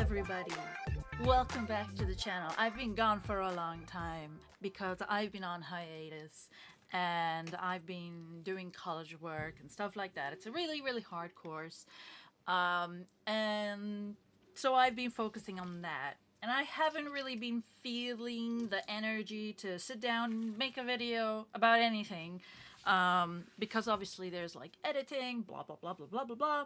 everybody, welcome back to the channel. I've been gone for a long time because I've been on hiatus and I've been doing college work and stuff like that. It's a really hard course, and so I've been focusing on that, and I haven't really been feeling the energy to sit down and make a video about anything, because obviously there's like editing, blah blah blah blah blah blah blah.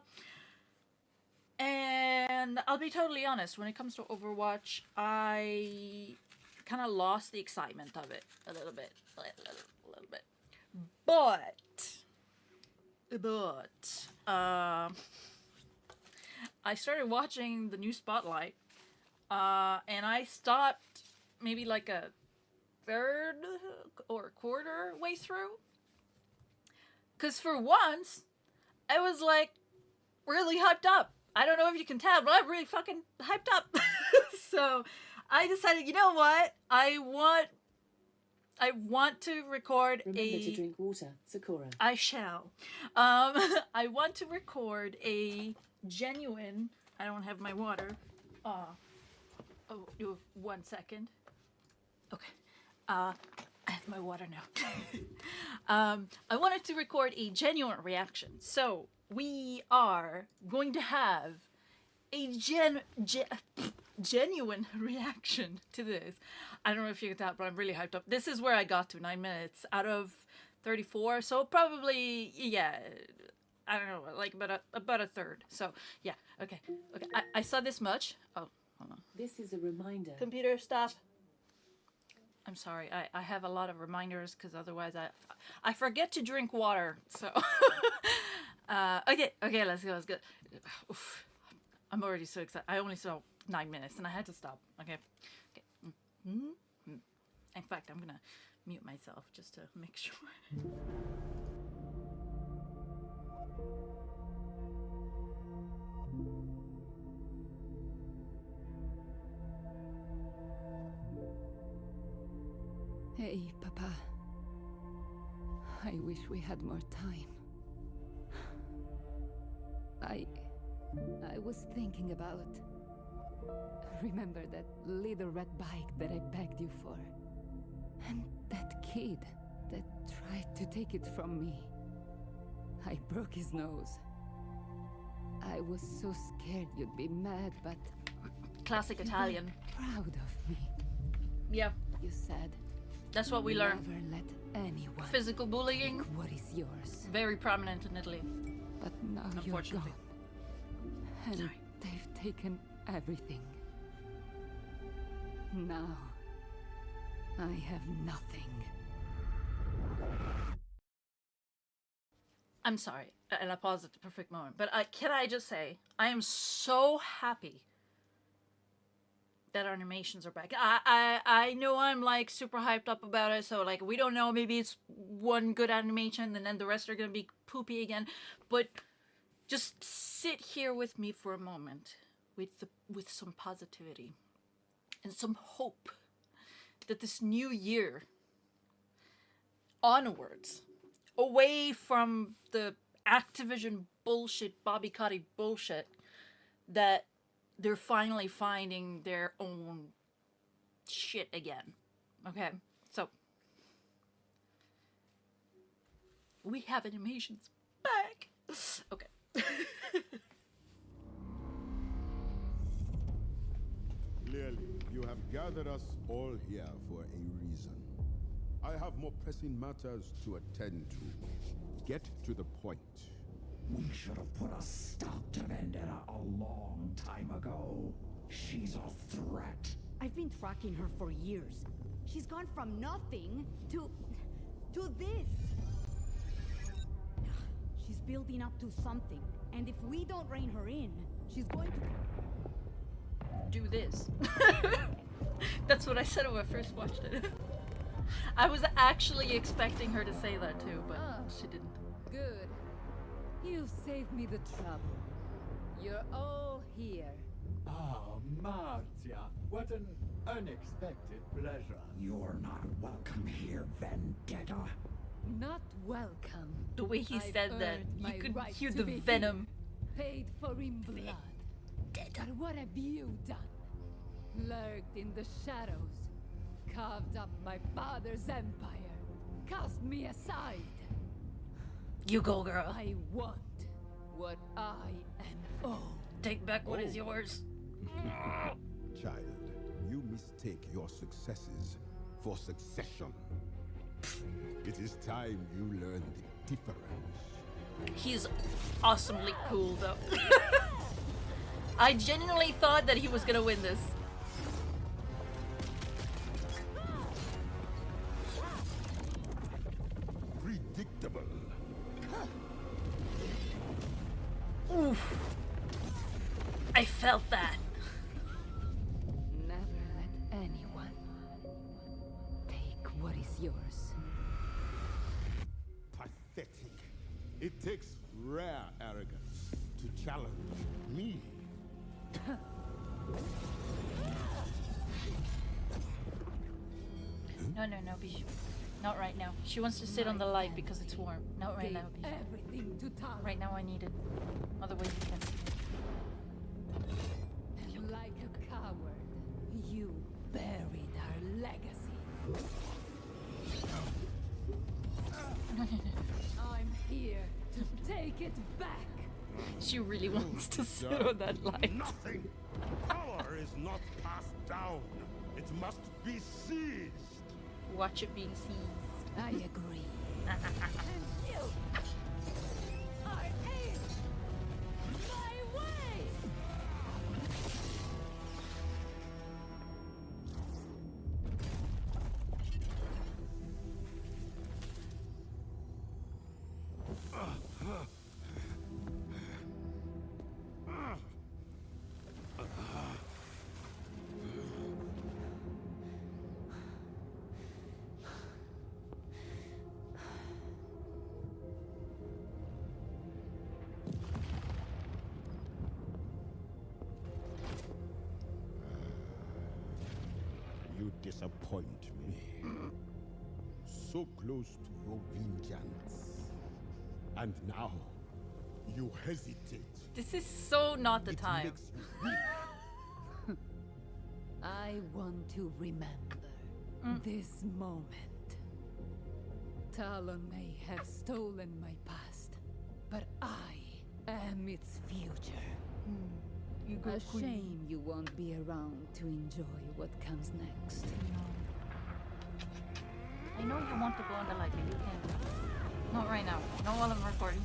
And I'll be totally honest, when it comes to Overwatch, I kind of lost the excitement of it a little bit. But I started watching the new Spotlight, and I stopped maybe like a third or quarter way through. Because for once, I was like really hyped up. I don't know if you can tell, but I'm really fucking hyped up. So I decided, you know what? I want to record Remember to drink water, Sakura. I shall. I want to record a genuine... I don't have my water. Oh, 1 second. Okay. I have my water now. I wanted to record a genuine reaction. So we are going to have a genuine reaction to this. I don't know if you can tell, but I'm really hyped up. This is where I got to 9 minutes out of 34. So probably, yeah, I don't know, like about a third. So yeah, okay. I saw this much. Oh, hold on. This is a reminder. Computer, stop. I'm sorry, I have a lot of reminders because otherwise I forget to drink water. So okay, let's go. Oof. I'm already so excited. I only saw 9 minutes and I had to stop. Okay. In fact, I'm gonna mute myself just to make sure. Hey, Papa. I wish we had more time. I was thinking about... Remember that little red bike that I begged you for? And that kid that tried to take it from me. I broke his nose. I was so scared you'd be mad, but... Classic Italian. Proud of me. Yeah. You said... That's what we learn. Never let anyone Physical bullying. take what is yours. Very prominent in Italy. But now you're Unfortunately. gone. And Sorry. they've taken everything. Now, I have nothing. I'm sorry, and I paused at the perfect moment. But can I just say, I am so happy that our animations are back. I know I'm like super hyped up about it, so like we don't know, maybe it's one good animation and then the rest are gonna be poopy again. But just sit here with me for a moment with some positivity and some hope that this new year onwards, away from the Activision bullshit, Bobby Kotick bullshit, that they're finally finding their own shit again. Okay, so we have animations back. Okay. Clearly, you have gathered us all here for a reason. I have more pressing matters to attend to. Get to the point. We should have put a stop to Vendetta a long time ago. She's a threat. I've been tracking her for years. She's gone from nothing to this. She's building up to something, and if we don't rein her in, she's going to do this. That's what I said when I first watched it. I was actually expecting her to say that too, but she didn't. Good. You've saved me the trouble. You're all here. Ah, Martia, what an unexpected pleasure. You're not welcome here, Vendetta. Not welcome. The way he I've said that, earned you my could right hear to the be venom. here, paid for in blood. But what have you done? Lurked in the shadows, carved up my father's empire, cast me aside. You go, girl. I want what I am owed. Take back what is yours. Child, you mistake your successes for succession. It is time you learn the difference. He's awesomely cool, though. I genuinely thought that he was gonna win this. Predictable. Oof. I felt that. Never let anyone take what is yours. Pathetic. It takes rare arrogance to challenge me. No, Bijou. Not right now. She wants to sit on the light because it's warm. Not right now, Bijou. Everything to Talon. Right now I need it. Otherwise you can. And like a coward, you buried our legacy. I'm here to take it back. She really wants to sit on that light. Nothing. Power is not passed down. It must be seized. Watch it being seized. I agree. And you are in my way. You disappoint me. So close to your vengeance. And now, you hesitate. This is so not the It time. makes you weak. I want to remember this moment. Talon may have stolen my past, but I am its future. You go, A queen. shame you won't be around to enjoy what comes next. I know you want to go on the light, but you can't. Not right now. Not while I'm recording.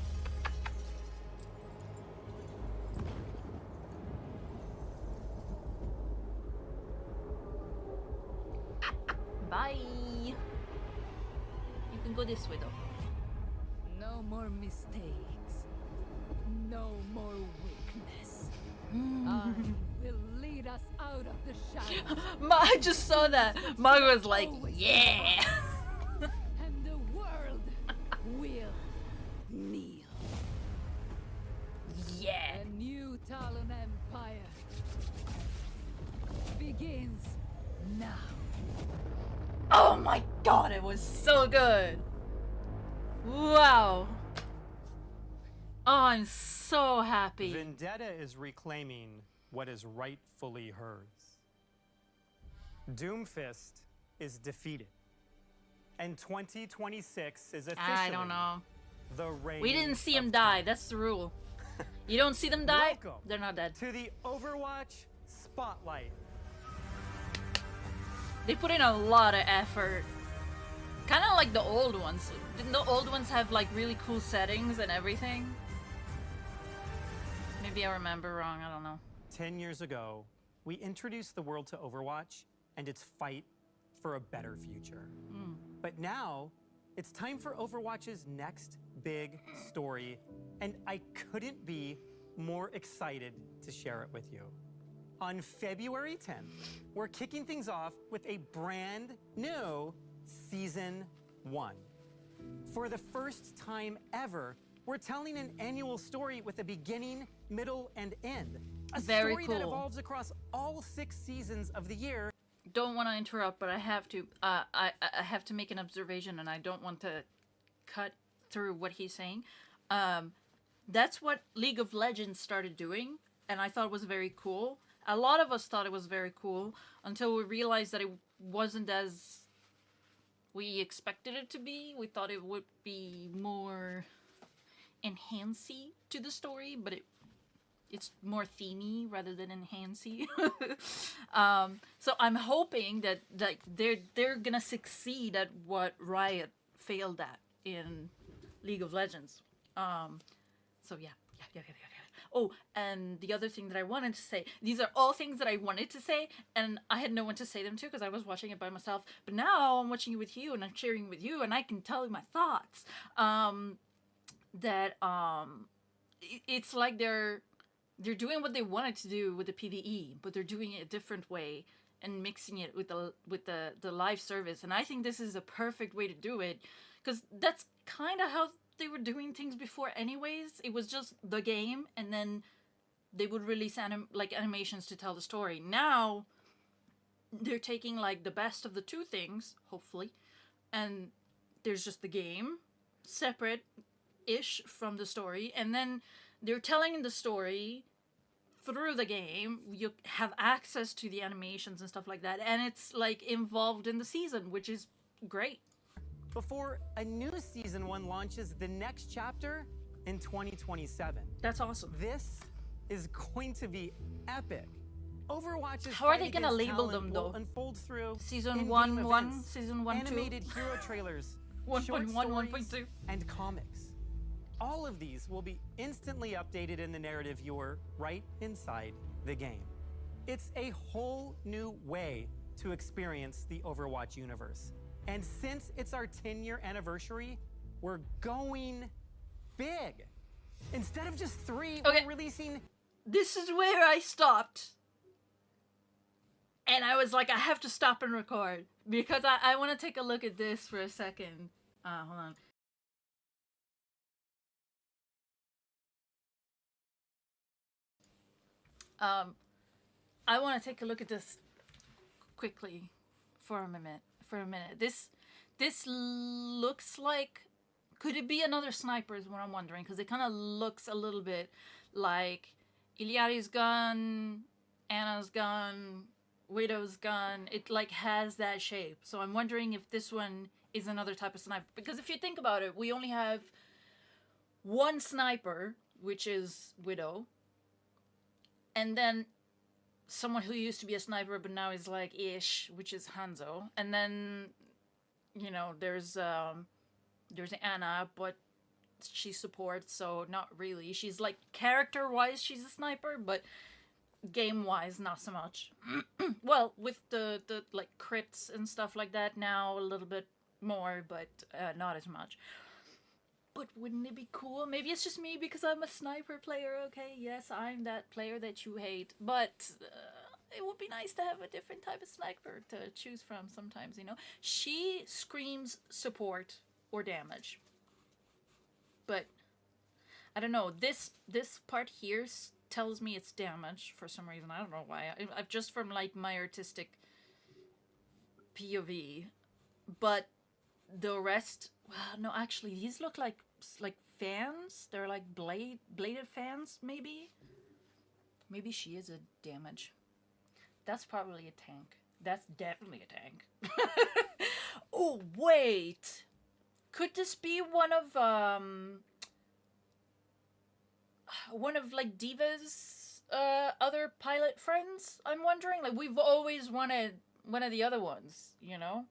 Bye. You can go this way though. No more mistakes. No more weakness. I will lead us out of the shadows. I just saw that. Mog was like, yeah. And the world will kneel. Yeah. A new Talon Empire begins now. Oh my god, it was so good. Wow. Oh, I'm so happy. Vendetta is reclaiming what is rightfully hers. Doomfist is defeated. And 2026 is officially I don't know. the reign We didn't see him of die. Talon. That's the rule. You don't see them die, Welcome they're not dead. to the Overwatch Spotlight. They put in a lot of effort. Kind of like the old ones. Didn't the old ones have like really cool settings and everything? Maybe I remember wrong, I don't know. 10 years ago, we introduced the world to Overwatch and its fight for a better future. But now, it's time for Overwatch's next big story, and I couldn't be more excited to share it with you. On February 10th, we're kicking things off with a brand new Season 1. For the first time ever, we're telling an annual story with a beginning, middle, and end. A Very story that cool. evolves across all 6 seasons of the year. Don't want to interrupt, but I have to. I have to make an observation, and I don't want to cut through what he's saying. That's what League of Legends started doing and I thought it was very cool. A lot of us thought it was very cool until we realized that it wasn't as we expected it to be. We thought it would be more enhancey to the story, but it's more themey rather than enhancey. So I'm hoping that like they're gonna succeed at what Riot failed at in League of Legends. So yeah. Oh, and the other thing that I wanted to say, these are all things that I wanted to say, and I had no one to say them to because I was watching it by myself. But now I'm watching it with you, and I'm sharing with you, and I can tell you my thoughts. It's like they're doing what they wanted to do with the PvE, but they're doing it a different way and mixing it with the live service. And I think this is a perfect way to do it, because that's kind of how they were doing things before anyways. It was just the game, and then they would release animations to tell the story. Now they're taking like the best of the two things, hopefully, and there's just the game separate-ish from the story, and then they're telling the story through the game. You have access to the animations and stuff like that, and it's like involved in the season, which is great. Before a new Season 1 launches the next chapter in 2027. That's awesome. This is going to be epic. Overwatch's How are they fight gonna against label talent them, will though? unfold through Season in-game 1, events, Season 1, 2? animated hero trailers, 1.1, short stories, 1.2. and comics. All of these will be instantly updated in the narrative viewer right inside the game. It's a whole new way to experience the Overwatch universe. And since it's our 10-year anniversary, we're going big. Instead of just 3, Okay. we're releasing... This is where I stopped. And I was like, I have to stop and record, because I want to take a look at this for a second. Hold on. I want to take a look at this quickly for a minute. This looks like, could it be another sniper is what I'm wondering, because it kind of looks a little bit like Iliari's gun, Anna's gun, Widow's gun. It like has that shape. So I'm wondering if this one is another type of sniper, because if you think about it, we only have one sniper, which is Widow, and then someone who used to be a sniper but now is like ish, which is Hanzo, and then you know there's Anna, but she supports, so not really. She's like character wise she's a sniper, but game wise not so much. Well, with the like crits and stuff like that now a little bit more, but not as much. But wouldn't it be cool? Maybe it's just me because I'm a sniper player, okay? Yes, I'm that player that you hate. But it would be nice to have a different type of sniper to choose from sometimes, you know? She screams support or damage. But, I don't know. This part here tells me it's damage for some reason. I don't know why. I've just from, like, my artistic POV. But the rest... Well, no, actually, these look like fans. They're like bladed fans, maybe. Maybe she is a damage. That's probably a tank. That's definitely a tank. Oh, wait. Could this be one of like Diva's other pilot friends? I'm wondering. Like, we've always wanted one of the other ones, you know?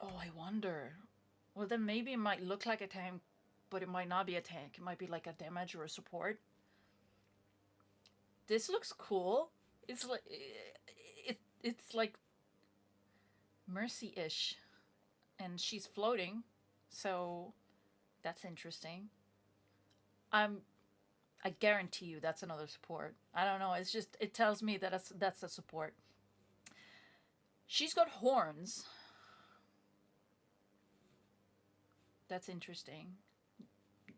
Oh, I wonder. Well, then maybe it might look like a tank, but it might not be a tank. It might be like a damage or a support. This looks cool. It's like it's like Mercy-ish, and she's floating, so that's interesting. I guarantee you that's another support. I don't know. It's just it tells me that that's a support. She's got horns. That's interesting.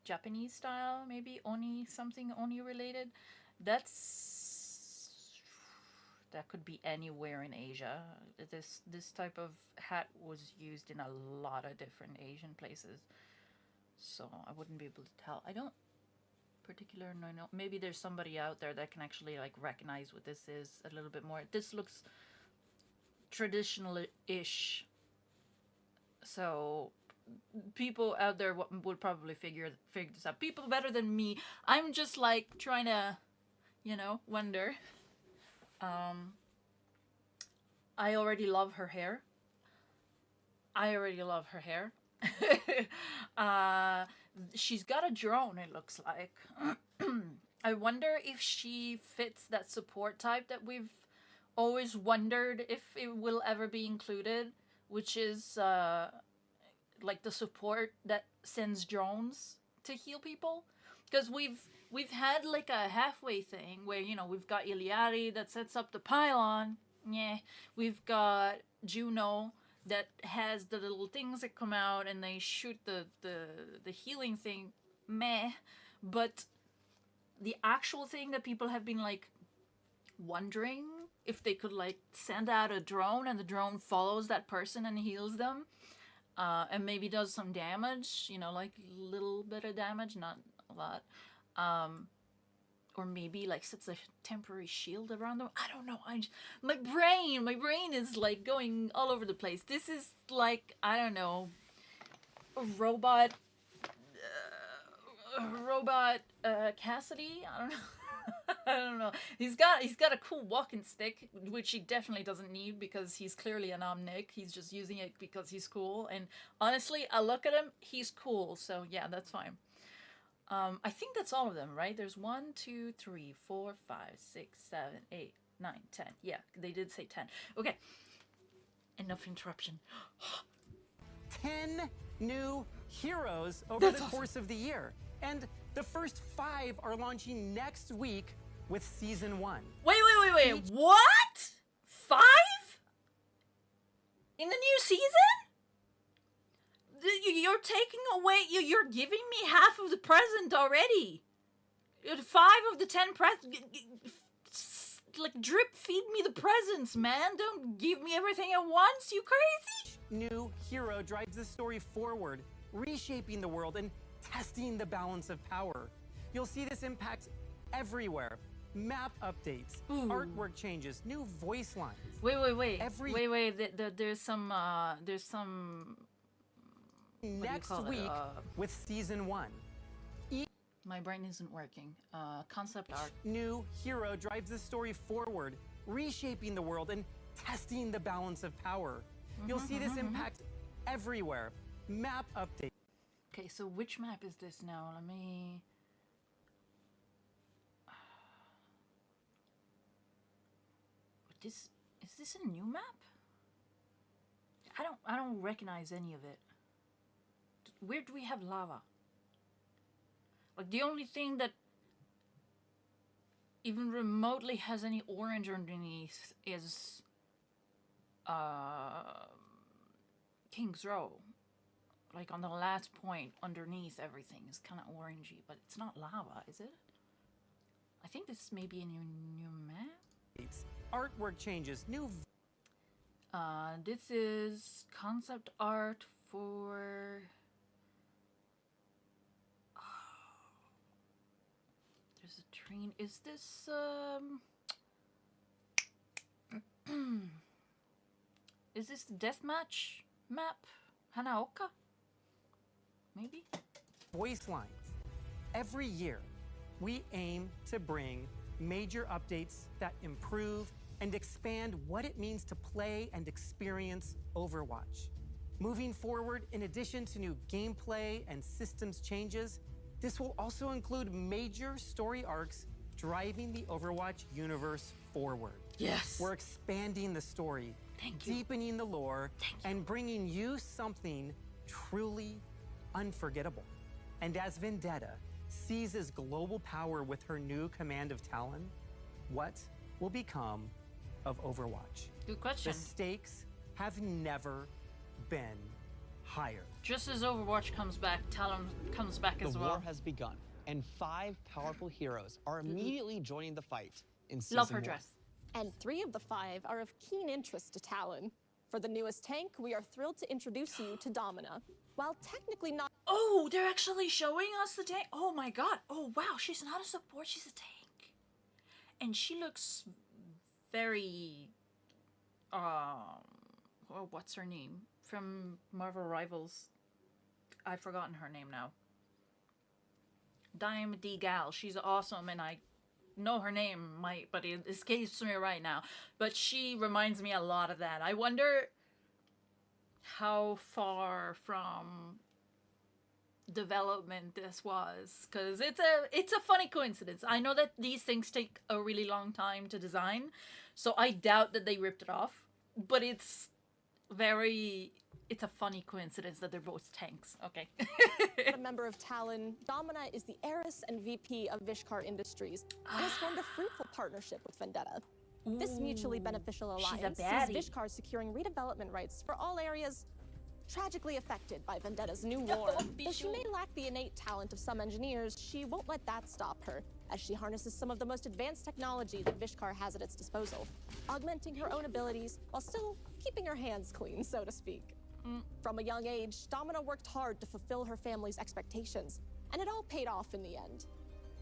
Japanese style, maybe Oni, something Oni related. That could be anywhere in Asia. This type of hat was used in a lot of different Asian places, so I wouldn't be able to tell. particular? No. Maybe there's somebody out there that can actually like recognize what this is a little bit more. This looks traditional-ish. So people out there would probably figure this out. People better than me. I'm just like trying to, you know, wonder. I already love her hair. She's got a drone, it looks like. I wonder if she fits that support type that we've always wondered if it will ever be included, which is like the support that sends drones to heal people. Because we've had like a halfway thing where, you know, we've got Iliari that sets up the pylon. Yeah, we've got Juno that has the little things that come out and they shoot the healing thing. Meh. But the actual thing that people have been like wondering if they could like send out a drone and the drone follows that person and heals them, and maybe does some damage, you know, like a little bit of damage, not a lot. Or maybe like sets a temporary shield around them. I don't know. My brain is like going all over the place. This is like, I don't know, a robot Cassidy. I don't know. I don't know. He's got a cool walking stick, which he definitely doesn't need because he's clearly an omnic. He's just using it because he's cool. And honestly, I look at him, he's cool. So yeah, that's fine. I think that's all of them, right? There's 1, 2, 3, 4, 5, 6, 7, 8, 9, 10. Yeah, they did say 10. Okay. Enough interruption. 10 new heroes over the course of the year. And the first 5 are launching next week with Season 1. Wait. What? 5? In the new season? You're taking away, you're giving me half of the present already. 5 of the 10 like drip feed me the presents, man. Don't give me everything at once, you crazy? New hero drives the story forward, reshaping the world and testing the balance of power. You'll see this impact everywhere. Map updates, artwork changes, new voice lines. Wait. There's some next week with Season 1. My brain isn't working. Concept art. New hero drives the story forward, reshaping the world and testing the balance of power. You'll see this impact everywhere. Map update. Okay, so which map is this now? Let me... Is this a new map? I don't recognize any of it. Where do we have lava? Like the only thing that even remotely has any orange underneath is King's Row. Like on the last point underneath everything is kind of orangey, but it's not lava, is it? I think this may be a new map. Artwork changes, new... This is concept art for... There's a train. Is this, Is this the deathmatch map? Hanaoka? Maybe? Voice lines. Every year, we aim to bring major updates that improve and expand what it means to play and experience Overwatch. Moving forward, in addition to new gameplay and systems changes, this will also include major story arcs driving the Overwatch universe forward. Yes. We're expanding the story, deepening the lore, and bringing you something truly unforgettable. And as Vendetta seizes global power with her new command of Talon, what will become of Overwatch? Good question. The stakes have never been higher. Just as Overwatch comes back, Talon comes back as well. The war has begun, and 5 powerful heroes are immediately joining the fight in Season 1. Love her dress. And 3 of the 5 are of keen interest to Talon. For the newest tank, we are thrilled to introduce you to Domina. While technically not... Oh, they're actually showing us the tank. Oh my god. Oh wow, she's not a support, she's a tank. And she looks very well, what's her name? From Marvel Rivals. I've forgotten her name now. Dime D Gal. She's awesome and I know her name, but it escapes me right now. But she reminds me a lot of that. I wonder how far from development this was, because it's a funny coincidence. I know that these things take a really long time to design, so I doubt that they ripped it off, but it's a funny coincidence that they're both tanks. Okay. a member of Talon, Domina is the heiress and VP of Vishkar Industries and has formed a fruitful partnership with Vendetta. This mutually beneficial alliance sees Vishkar securing redevelopment rights for all areas tragically affected by Vendetta's new war. Though she may lack the innate talent of some engineers, she won't let that stop her, as she harnesses some of the most advanced technology that Vishkar has at its disposal, augmenting her own abilities while still keeping her hands clean, so to speak. From a young age, Domina worked hard to fulfill her family's expectations, and it all paid off in the end.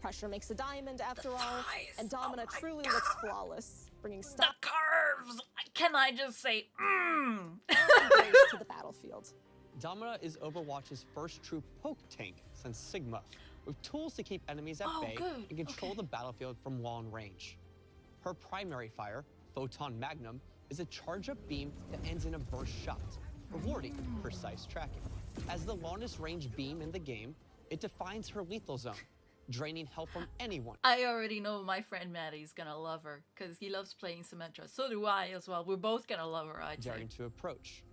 Pressure makes a diamond, after all, and Domina truly looks flawless, bringing The curves! Can I just say, grace to the battlefield. Domina is Overwatch's first true poke tank since Sigma, with tools to keep enemies at bay and control the battlefield from long range. Her primary fire, Photon Magnum, is a charge-up beam that ends in a burst shot, rewarding precise tracking. As the longest range beam in the game, it defines her lethal zone, draining health from anyone. I already know my friend Maddie's gonna love her, because he loves playing Symmetra. So do I as well. We're both gonna love her, I'd say. Daring to approach.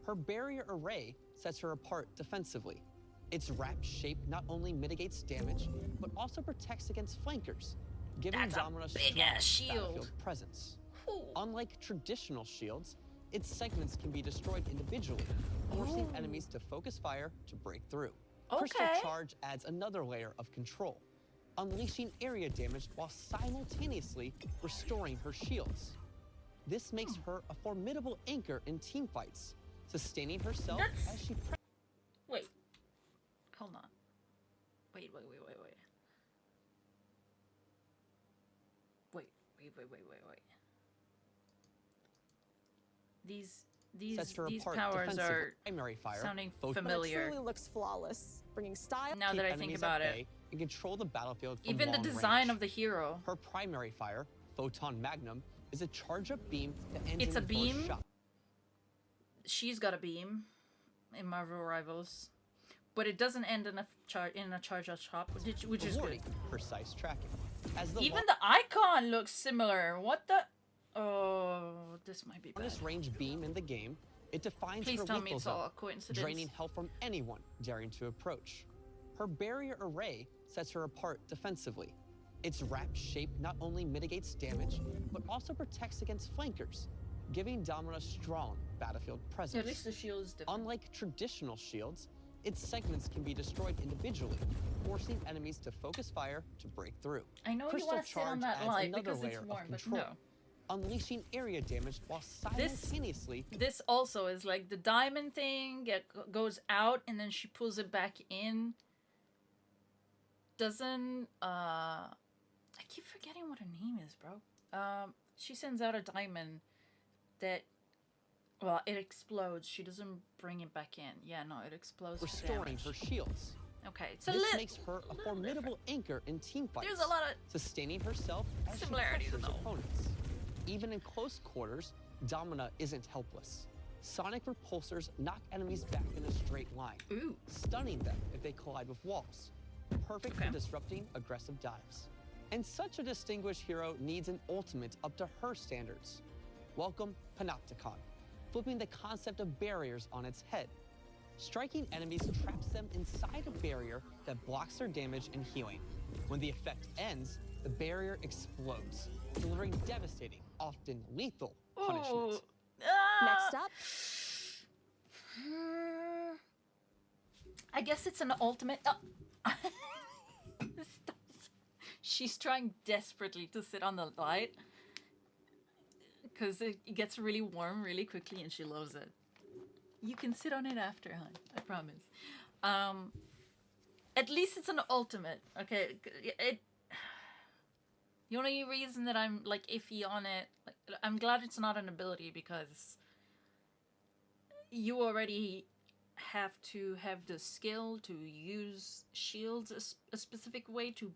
Her barrier array sets her apart defensively. Its wrapped shape not only mitigates damage, but also protects against flankers, giving Domina strong battlefield presence. Unlike traditional shields, its segments can be destroyed individually, forcing enemies to focus fire to break through. Crystal Charge adds another layer of control, unleashing area damage while simultaneously restoring her shields. This makes her a formidable anchor in teamfights, sustaining herself as she... Wait. Hold on. Wait. These powers are primary fire, sounding familiar. It truly looks flawless, bringing style. Now that I think about it, and control the battlefield from even the design of the hero. Her primary fire, Photon Magnum, is a charge-up beam that ends It's in a beam. burst shot. She's got a beam in Marvel Rivals, but it doesn't end in a charge-up shot, which is good. Precise tracking. Even the icon looks similar. What the? Oh, this might be bad. This range beam in the game, it defines Please her tell me lethal it's all zone, a coincidence. draining health from anyone daring to approach. Her barrier array sets her apart defensively. Its wrapped shape not only mitigates damage, but also protects against flankers, giving Domina strong battlefield presence. At least the shield is different. Unlike traditional shields, its segments can be destroyed individually, forcing enemies to focus fire to break through. I know Crystal you want to sit on Charge that adds light another because it's layer of warm, but control, no. unleashing area damage while simultaneously... This also is like the diamond thing goes out and then she pulls it back in. Doesn't I keep forgetting what her name is, bro. She sends out a diamond that, well, it explodes. She doesn't bring it back in. Yeah, no, it explodes. restoring her shields. Okay, so this makes her a formidable anchor in teamfights. There's a lot of sustaining herself as similarities she pressures though. opponents. Even in close quarters, Domina isn't helpless. Sonic repulsors knock enemies back in a straight line, stunning them if they collide with walls. Perfect for disrupting aggressive dives. And such a distinguished hero needs an ultimate up to her standards. Welcome Panopticon, flipping the concept of barriers on its head. Striking enemies traps them inside a barrier that blocks their damage and healing. When the effect ends, the barrier explodes, delivering devastating, often lethal punishment. Next up, I guess it's an ultimate. She's trying desperately to sit on the light. because it gets really warm really quickly and she loves it. You can sit on it after, hon. I promise. At least it's an ultimate. Okay, the only reason that I'm like iffy on it, like, I'm glad it's not an ability because you already have to have the skill to use shields a specific way to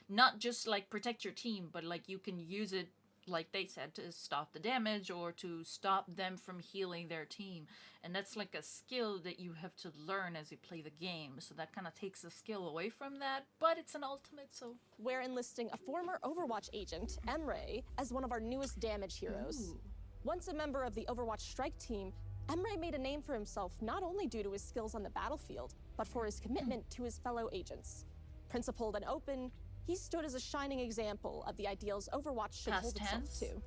not just like protect your team, but like you can use it, like they said, to stop the damage or to stop them from healing their team. And that's like a skill that you have to learn as you play the game. So that kind of takes the skill away from that, but it's an ultimate, so. We're enlisting a former Overwatch agent, Emre, as one of our newest damage heroes. Ooh. Once a member of the Overwatch strike team, Emre made a name for himself not only due to his skills on the battlefield, but for his commitment to his fellow agents. Principled and open, he stood as a shining example of the ideals Overwatch should hold itself to.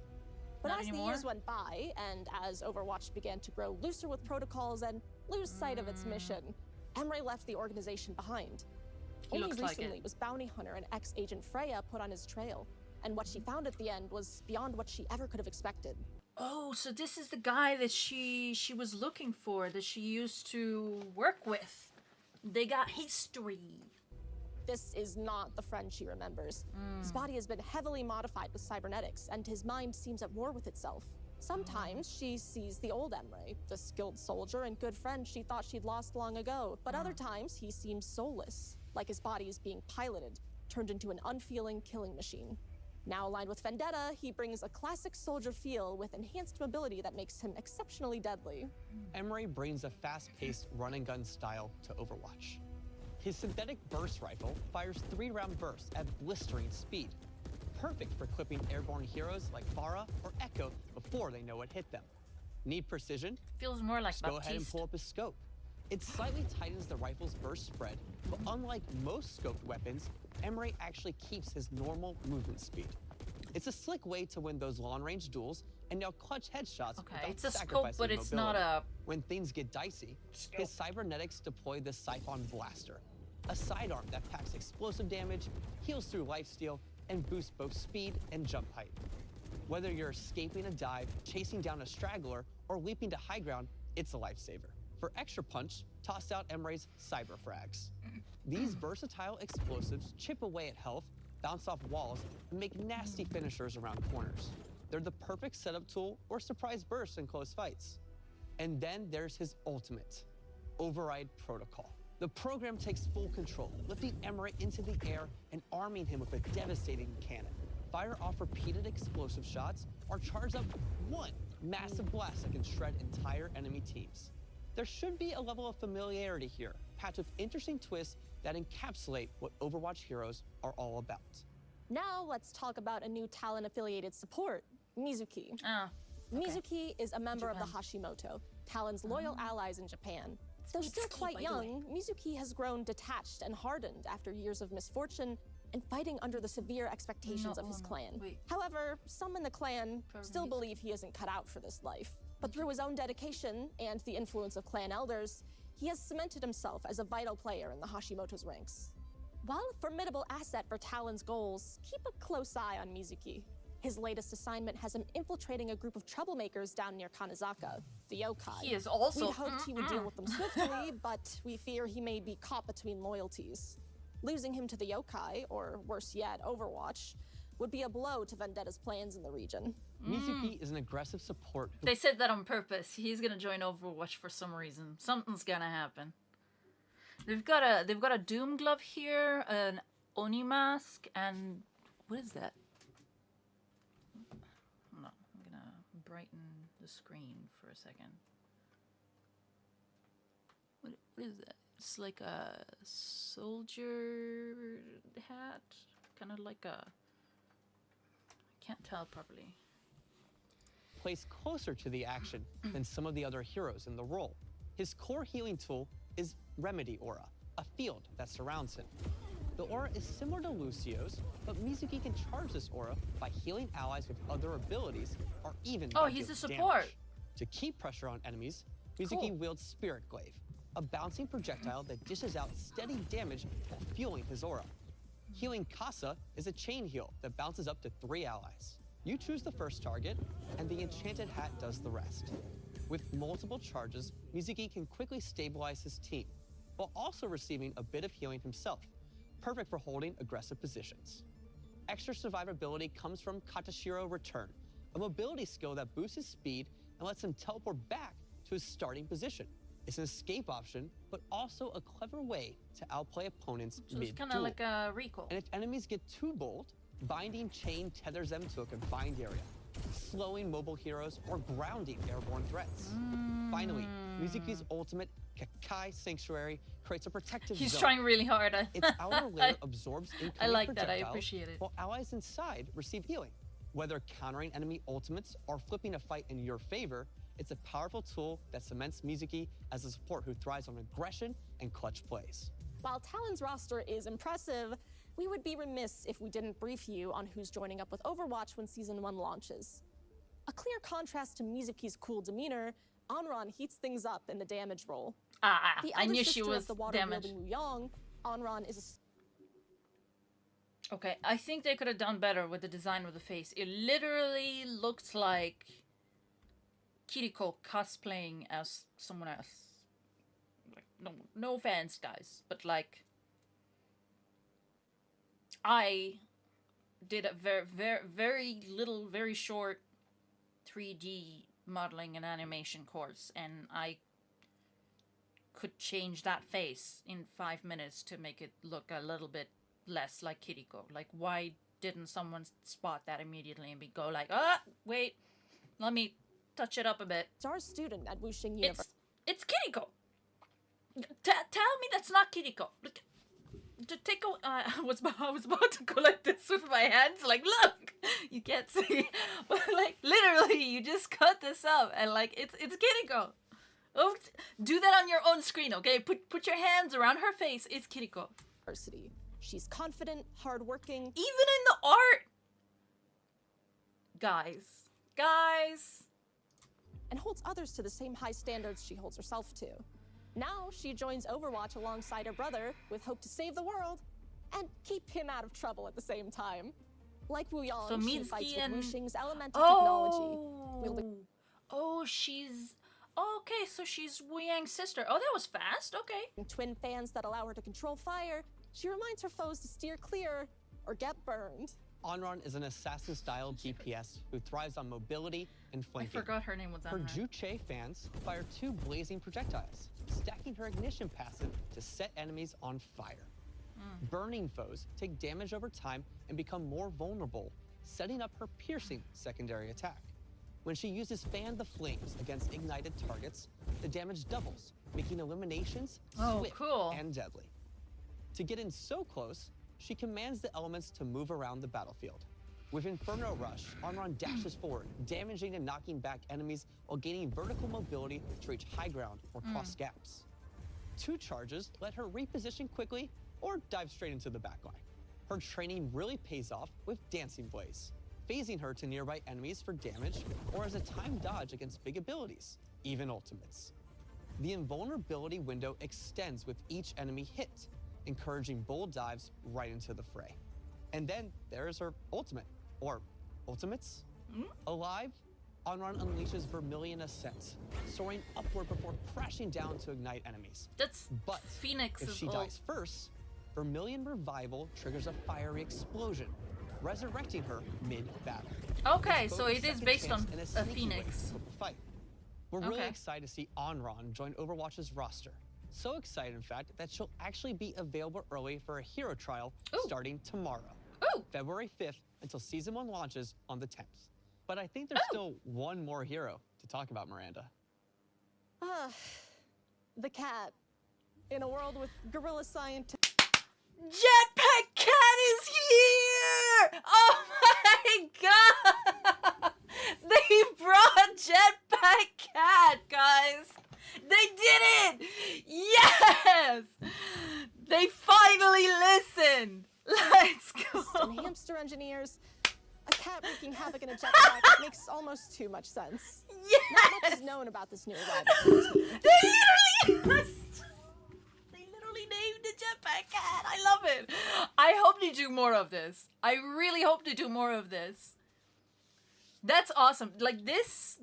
But Not as anymore? the years went by, and as Overwatch began to grow looser with protocols and lose sight of its mission, Emre left the organization behind. He Only looks like recently it. was bounty hunter and ex-agent Freya put on his trail, and what she found at the end was beyond what she ever could have expected. Oh, so this is the guy that she was looking for, that she used to work with. They got history. This is not the friend she remembers. His body has been heavily modified with cybernetics, and his mind seems at war with itself. Sometimes she sees the old Emre, the skilled soldier and good friend she thought she'd lost long ago. But other times, he seems soulless, like his body is being piloted, turned into an unfeeling killing machine. Now aligned with Vendetta, he brings a classic soldier feel with enhanced mobility that makes him exceptionally deadly. Emre brings a fast-paced run-and-gun style to Overwatch. His synthetic burst rifle fires 3-round bursts at blistering speed, perfect for clipping airborne heroes like Pharah or Echo before they know what hit them. Need precision? Feels more like Just go ahead and pull up his scope. It slightly tightens the rifle's burst spread, but unlike most scoped weapons, Emre actually keeps his normal movement speed. It's a slick way to win those long-range duels and now clutch headshots without it's a sacrificing scope, but it's mobility. not a... When things get dicey, his cybernetics deploy the Siphon Blaster, a sidearm that packs explosive damage, heals through lifesteal, and boosts both speed and jump height. Whether you're escaping a dive, chasing down a straggler, or leaping to high ground, it's a lifesaver. For extra punch, toss out Emre's Cyber Frags. These versatile explosives chip away at health, bounce off walls, and make nasty finishers around corners. They're the perfect setup tool or surprise burst in close fights. And then there's his ultimate, Override Protocol. The program takes full control, lifting Emre into the air and arming him with a devastating cannon. Fire off repeated explosive shots or charge up one massive blast that can shred entire enemy teams. There should be a level of familiarity here, packed with interesting twists that encapsulate what Overwatch heroes are all about. Now let's talk about a new Talon-affiliated support, Mizuki. Mizuki is a member of the Hashimoto, Talon's loyal allies in Japan. Though still quite young, Mizuki has grown detached and hardened after years of misfortune and fighting under the severe expectations of his clan. However, some in the clan still believe he isn't cut out for this life. But through his own dedication and the influence of clan elders, he has cemented himself as a vital player in the Hashimoto's ranks. While a formidable asset for Talon's goals, keep a close eye on Mizuki. His latest assignment has him infiltrating a group of troublemakers down near Kanezaka, the yokai. He is also... We hoped he would deal with them swiftly, but we fear he may be caught between loyalties. Losing him to the yokai, or worse yet, Overwatch, would be a blow to Vendetta's plans in the region. Mizuki is an aggressive support who... They said that on purpose. He's gonna join Overwatch for some reason. Something's gonna happen. They've got a Doom glove here, an Oni mask, and what is that? No, I'm gonna brighten the screen for a second. What is that? It's like a soldier hat, kind of like a... I can't tell properly. Placed closer to the action than some of the other heroes in the role. His core healing tool is Remedy Aura, a field that surrounds him. The aura is similar to Lucio's, but Mizuki can charge this aura by healing allies with other abilities or even by he's a dealing support. damage. To keep pressure on enemies, Mizuki wields Spirit Glaive, a bouncing projectile that dishes out steady damage while fueling his aura. Healing Kasa is a chain heal that bounces up to 3 allies. You choose the first target, and the enchanted hat does the rest. With multiple charges, Mythic can quickly stabilize his team, while also receiving a bit of healing himself, perfect for holding aggressive positions. Extra survivability comes from Katashiro Return, a mobility skill that boosts his speed and lets him teleport back to his starting position. It's an escape option, but also a clever way to outplay opponents So mid-duel. it's kind of like a recall. And if enemies get too bold, Binding Chain tethers them to a confined area, slowing mobile heroes or grounding airborne threats. Finally, Mythic's ultimate, Kakai Sanctuary, creates a protective He's zone. trying really hard. Its outer layer absorbs incoming I like that. I projectiles, appreciate it. while allies inside receive healing. Whether countering enemy ultimates or flipping a fight in your favor, it's a powerful tool that cements Mythic as a support who thrives on aggression and clutch plays. While Talon's roster is impressive, we would be remiss if we didn't brief you on who's joining up with Overwatch when Season 1 launches. A clear contrast to Mizukie's cool demeanor, Onron heats things up in the damage role. The I elder knew she sister was of the damaged. water-wielding Wuyong, Onron is Okay, I think they could have done better with the design of the face. It literally looks like Kiriko cosplaying as someone else. Like, no offense, guys, but like, I did a very little, very short 3D modeling and animation course, and I could change that face in 5 minutes to make it look a little bit less like Kiriko. Like, why didn't someone spot that immediately and go like, wait, let me touch it up a bit. our student at Wuxing University. It's Kiriko. Tell me that's not Kiriko. Look, to take a, I was about to go like this with my hands, like, look, you can't see, but like literally, you just cut this up and like it's Kiriko. Oh, do that on your own screen, okay? Put your hands around her face. It's Kiriko. She's confident, hardworking. Even in the art, guys, and holds others to the same high standards she holds herself to. Now she joins Overwatch alongside her brother with hope to save the world and keep him out of trouble at the same time. Like Wuyong, so she fights with Wuxing's elemental technology. She's... okay, so she's Wuyang's sister. Oh, that was fast. Okay. Twin fans that allow her to control fire, she reminds her foes to steer clear or get burned. Onron is an assassin-style DPS who thrives on mobility and flanking. I forgot her name was on her. her. Juche fans fire 2 blazing projectiles, stacking her ignition passive to set enemies on fire. Burning foes take damage over time and become more vulnerable, setting up her piercing secondary attack. When she uses Fan the Flames against ignited targets, the damage doubles, making eliminations swift and deadly. To get in so close, she commands the elements to move around the battlefield. With Inferno Rush, Onron dashes forward, damaging and knocking back enemies while gaining vertical mobility to reach high ground or cross gaps. 2 charges let her reposition quickly or dive straight into the backline. Her training really pays off with Dancing Blaze, phasing her to nearby enemies for damage or as a timed dodge against big abilities, even ultimates. The invulnerability window extends with each enemy hit, encouraging bold dives right into the fray. And then there is her ultimate, or ultimates. Alive, Onron unleashes Vermilion Ascent, soaring upward before crashing down to ignite enemies. But Phoenix if she dies first, Vermilion Revival triggers a fiery explosion, resurrecting her mid-battle. Okay, so it is based on a Phoenix. Fight. We're really excited to see Onron join Overwatch's roster. So excited, in fact, that she'll actually be available early for a hero trial starting tomorrow, February 5th, until Season 1 launches on the 10th. But I think there's still one more hero to talk about, Miranda. The cat. In a world with gorilla scientists. Jetpack Cat is here! Oh my god! They brought Jetpack Cat, guys! They did it! Yes! They finally listened! Let's go! And hamster engineers. A cat wreaking havoc in a jetpack makes almost too much sense. Yes! Not much is known about this new arrival. They literally named the Jetpack Cat. I love it. I hope they do more of this. I really hope they do more of this. That's awesome. Like this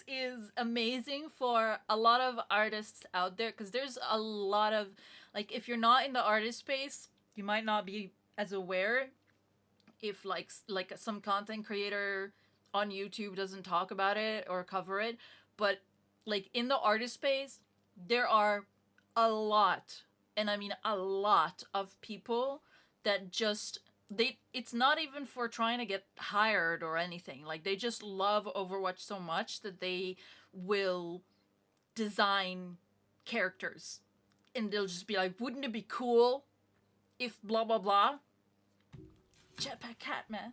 is amazing for a lot of artists out there, because there's a lot of, like, if you're not in the artist space, you might not be as aware if like some content creator on YouTube doesn't talk about it or cover it, but like in the artist space, there are a lot, and I mean a lot of people that just it's not even for trying to get hired or anything. Like they just love Overwatch so much that they will design characters, and they'll just be like, wouldn't it be cool if blah blah blah. Jetpack Cat, man,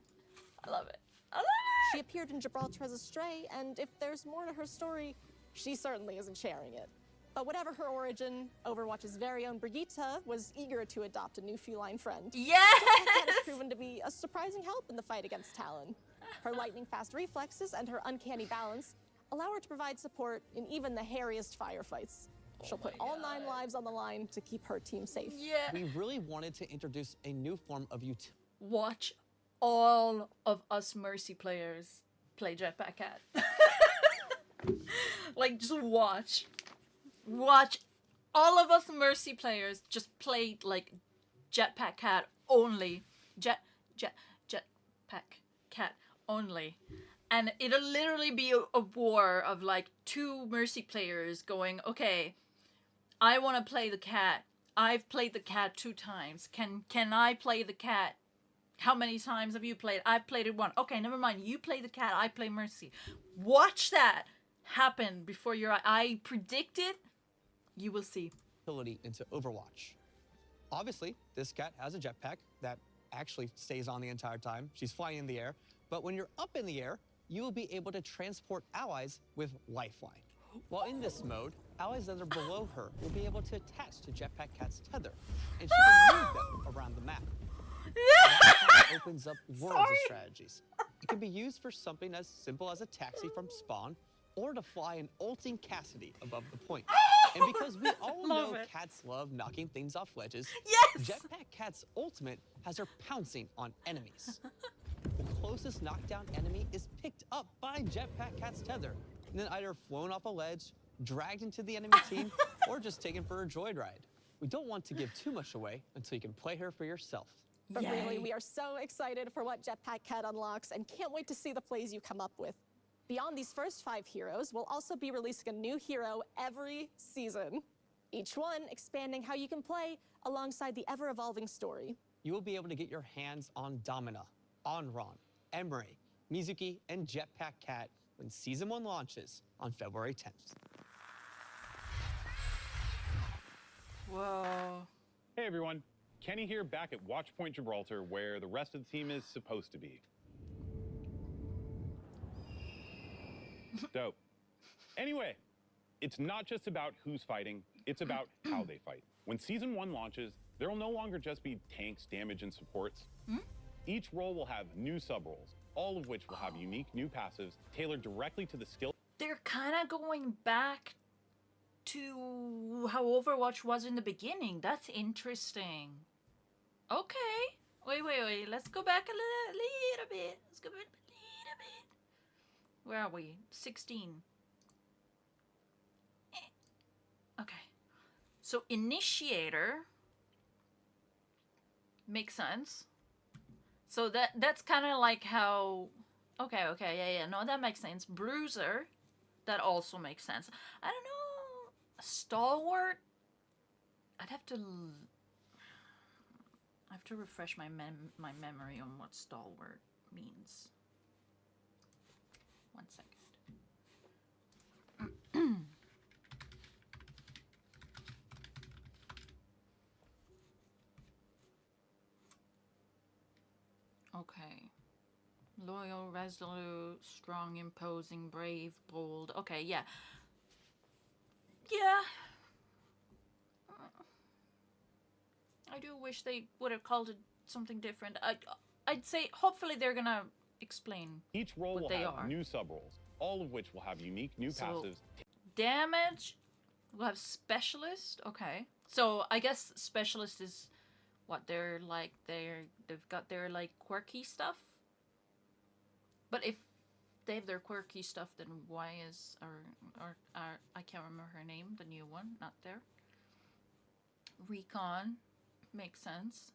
I love it. I love it. She appeared in Gibraltar as a stray, and if there's more to her story, she certainly isn't sharing it. But whatever her origin, Overwatch's very own Brigitte was eager to adopt a new feline friend. Yes! Jetpack has proven to be a surprising help in the fight against Talon. Her lightning-fast reflexes and her uncanny balance allow her to provide support in even the hairiest firefights. She'll put all 9 lives on the line to keep her team safe. Yeah. We really wanted to introduce a new form of utility. Watch all of us Mercy players play Jetpack Cat. Like, just watch. Watch all of us Mercy players just play, like, Jetpack Cat only. Jetpack Cat only. And it'll literally be a war of, like, 2 Mercy players going, okay, I want to play the cat. I've played the cat 2 times. Can I play the cat? How many times have you played? I've played it 1. Okay, never mind. You play the cat. I play Mercy. Watch that happen before your eye. I predict it. You will see. Into Overwatch. Obviously, this cat has a jetpack that actually stays on the entire time. She's flying in the air. But when you're up in the air, you will be able to transport allies with Lifeline. While in this mode, allies that are below her will be able to attach to Jetpack Cat's tether, and she can move them around the map. Lifeline opens up worlds of strategies. It can be used for something as simple as a taxi from spawn, or to fly an ulting Cassidy above the point. And because we all know cats love knocking things off ledges, yes! Jetpack Cat's ultimate has her pouncing on enemies. The closest knockdown enemy is picked up by Jetpack Cat's tether, and then either flown off a ledge, dragged into the enemy team, or just taken for a joyride. We don't want to give too much away until you can play her for yourself. But really, we are so excited for what Jetpack Cat unlocks and can't wait to see the plays you come up with. Beyond these first 5 heroes, we'll also be releasing a new hero every season. Each one expanding how you can play alongside the ever-evolving story. You will be able to get your hands on Domina, Onron, Emery, Mizuki, and Jetpack Cat when Season 1 launches on February 10th. Whoa. Hey everyone, Kenny here back at Watchpoint Gibraltar, where the rest of the team is supposed to be. Dope. Anyway, it's not just about who's fighting, it's about how they fight. When Season 1 launches, there will no longer just be tanks, damage, and supports. Each role will have new sub-roles, all of which will have unique new passives tailored directly to the skill. They're kind of going back to how Overwatch was in the beginning. That's interesting. Okay. Wait. Let's go back a little bit. Let's go back a little bit. Where are we? 16. Okay. So Initiator makes sense. So that's kind of like how... Okay, yeah, no, that makes sense. Bruiser, that also makes sense. I don't know... Stalwart? I'd have to... I have to refresh my memory on what stalwart means. 1 second. Okay. Loyal, resolute, strong, imposing, brave, bold. Okay, yeah. Yeah. I do wish they would have called it something different. I'd say hopefully they're gonna explain Each role what will they have are. new sub-roles, all of which will have unique new passives. Damage, we'll have specialist. Okay, so I guess specialist is what they're like. They've got their like quirky stuff. But if they have their quirky stuff, then why is or I can't remember her name, the new one, not there. Recon makes sense.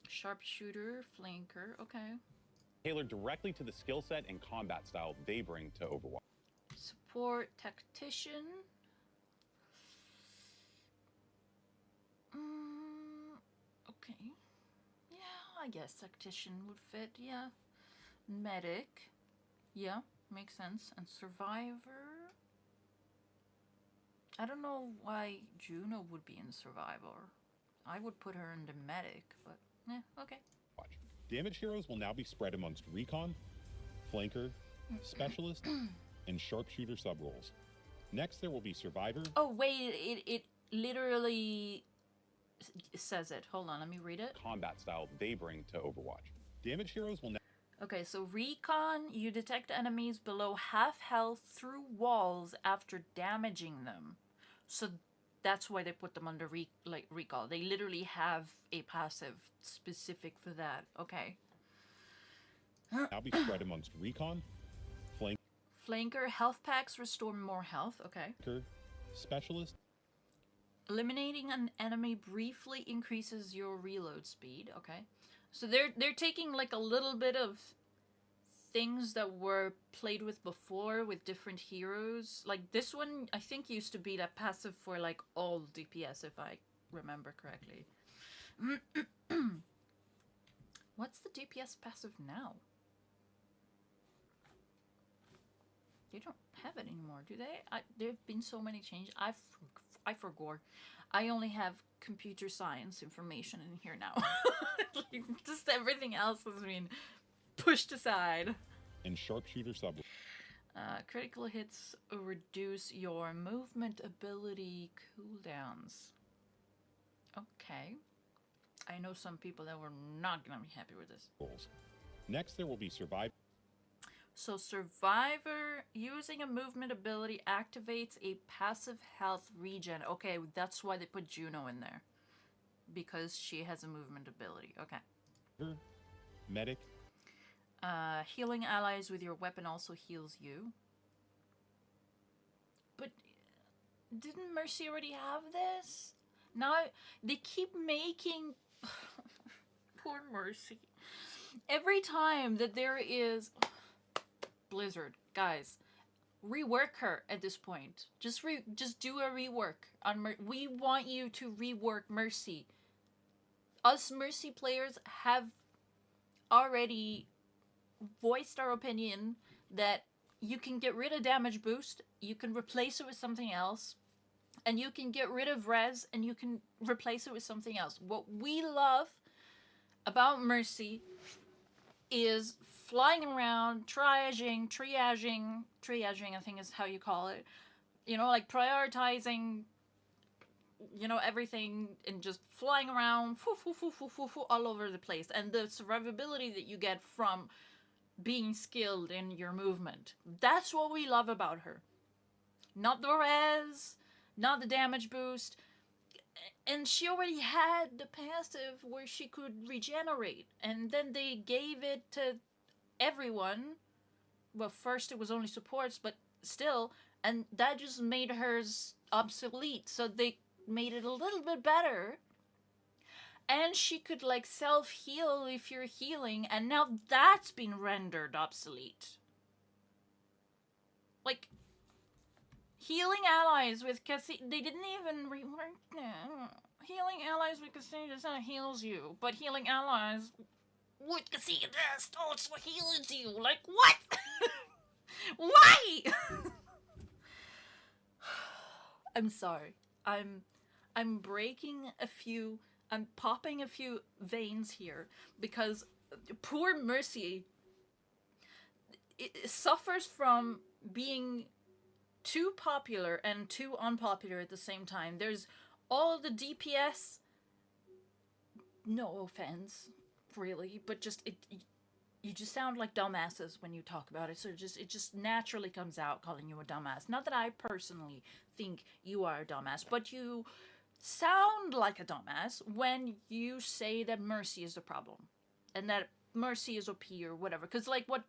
Sharpshooter, flanker, okay. Tailored directly to the skill set and combat style they bring to Overwatch. Support, tactician. Okay. Yeah, I guess tactician would fit, yeah. Medic. Yeah, makes sense. And survivor. I don't know why Juno would be in survivor. I would put her in the medic, but okay. Watch. Damage heroes will now be spread amongst recon, flanker, specialist, and sharpshooter subroles. Next, there will be survivor. Oh wait, it literally says it. Hold on, let me read it. Combat style they bring to Overwatch. Damage heroes will now. Okay, so recon, you detect enemies below half health through walls after damaging them. So that's why they put them under recall. They literally have a passive specific for that. Okay. Now be spread amongst recon, flanker, health packs restore more health. Okay. Specialist. Eliminating an enemy briefly increases your reload speed. Okay. So they're taking like a little bit of things that were played with before with different heroes. Like this one, I think used to be that passive for like all DPS, if I remember correctly. What's the DPS passive now? They don't have it anymore, do they? There have been so many changes. I forgot. I only have computer science information in here now. Like, just everything else has been pushed aside. And sharpshooter sub. Critical hits reduce your movement ability cooldowns. Okay. I know some people that were not going to be happy with this. Next, there will be survivor. So survivor, using a movement ability activates a passive health regen. Okay, that's why they put Juno in there. Because she has a movement ability. Okay. Medic. Healing allies with your weapon also heals you. But didn't Mercy already have this? Now they keep making... Poor Mercy. Every time that there is... Blizzard, guys, rework her at this point. Just do a rework on we want you to rework Mercy. Us Mercy players have already voiced our opinion that you can get rid of damage boost, you can replace it with something else, and you can get rid of res and you can replace it with something else. What we love about Mercy is flying around, triaging, I think is how you call it. You know, like prioritizing, you know, everything and just flying around all over the place. And the survivability that you get from being skilled in your movement. That's what we love about her. Not the res, not the damage boost. And she already had the passive where she could regenerate. And then they gave it to everyone. Well, first it was only supports, but still. And that just made hers obsolete. So they made it a little bit better. And she could, like, self-heal if you're healing. And now that's been rendered obsolete. Like... Healing allies with Cassandra, they didn't even rework that. Healing allies with Cassandra just heals you, but healing allies with Cassandra also heals you. Like, what? Why? I'm sorry. I'm breaking a few, I'm popping a few veins here because poor Mercy it suffers from being too popular and too unpopular at the same time. There's all the DPS, no offense, really, but just you just sound like dumbasses when you talk about it. So it just naturally comes out calling you a dumbass. Not that I personally think you are a dumbass, but you sound like a dumbass when you say that Mercy is the problem. And that Mercy is OP or whatever. Because, like, what,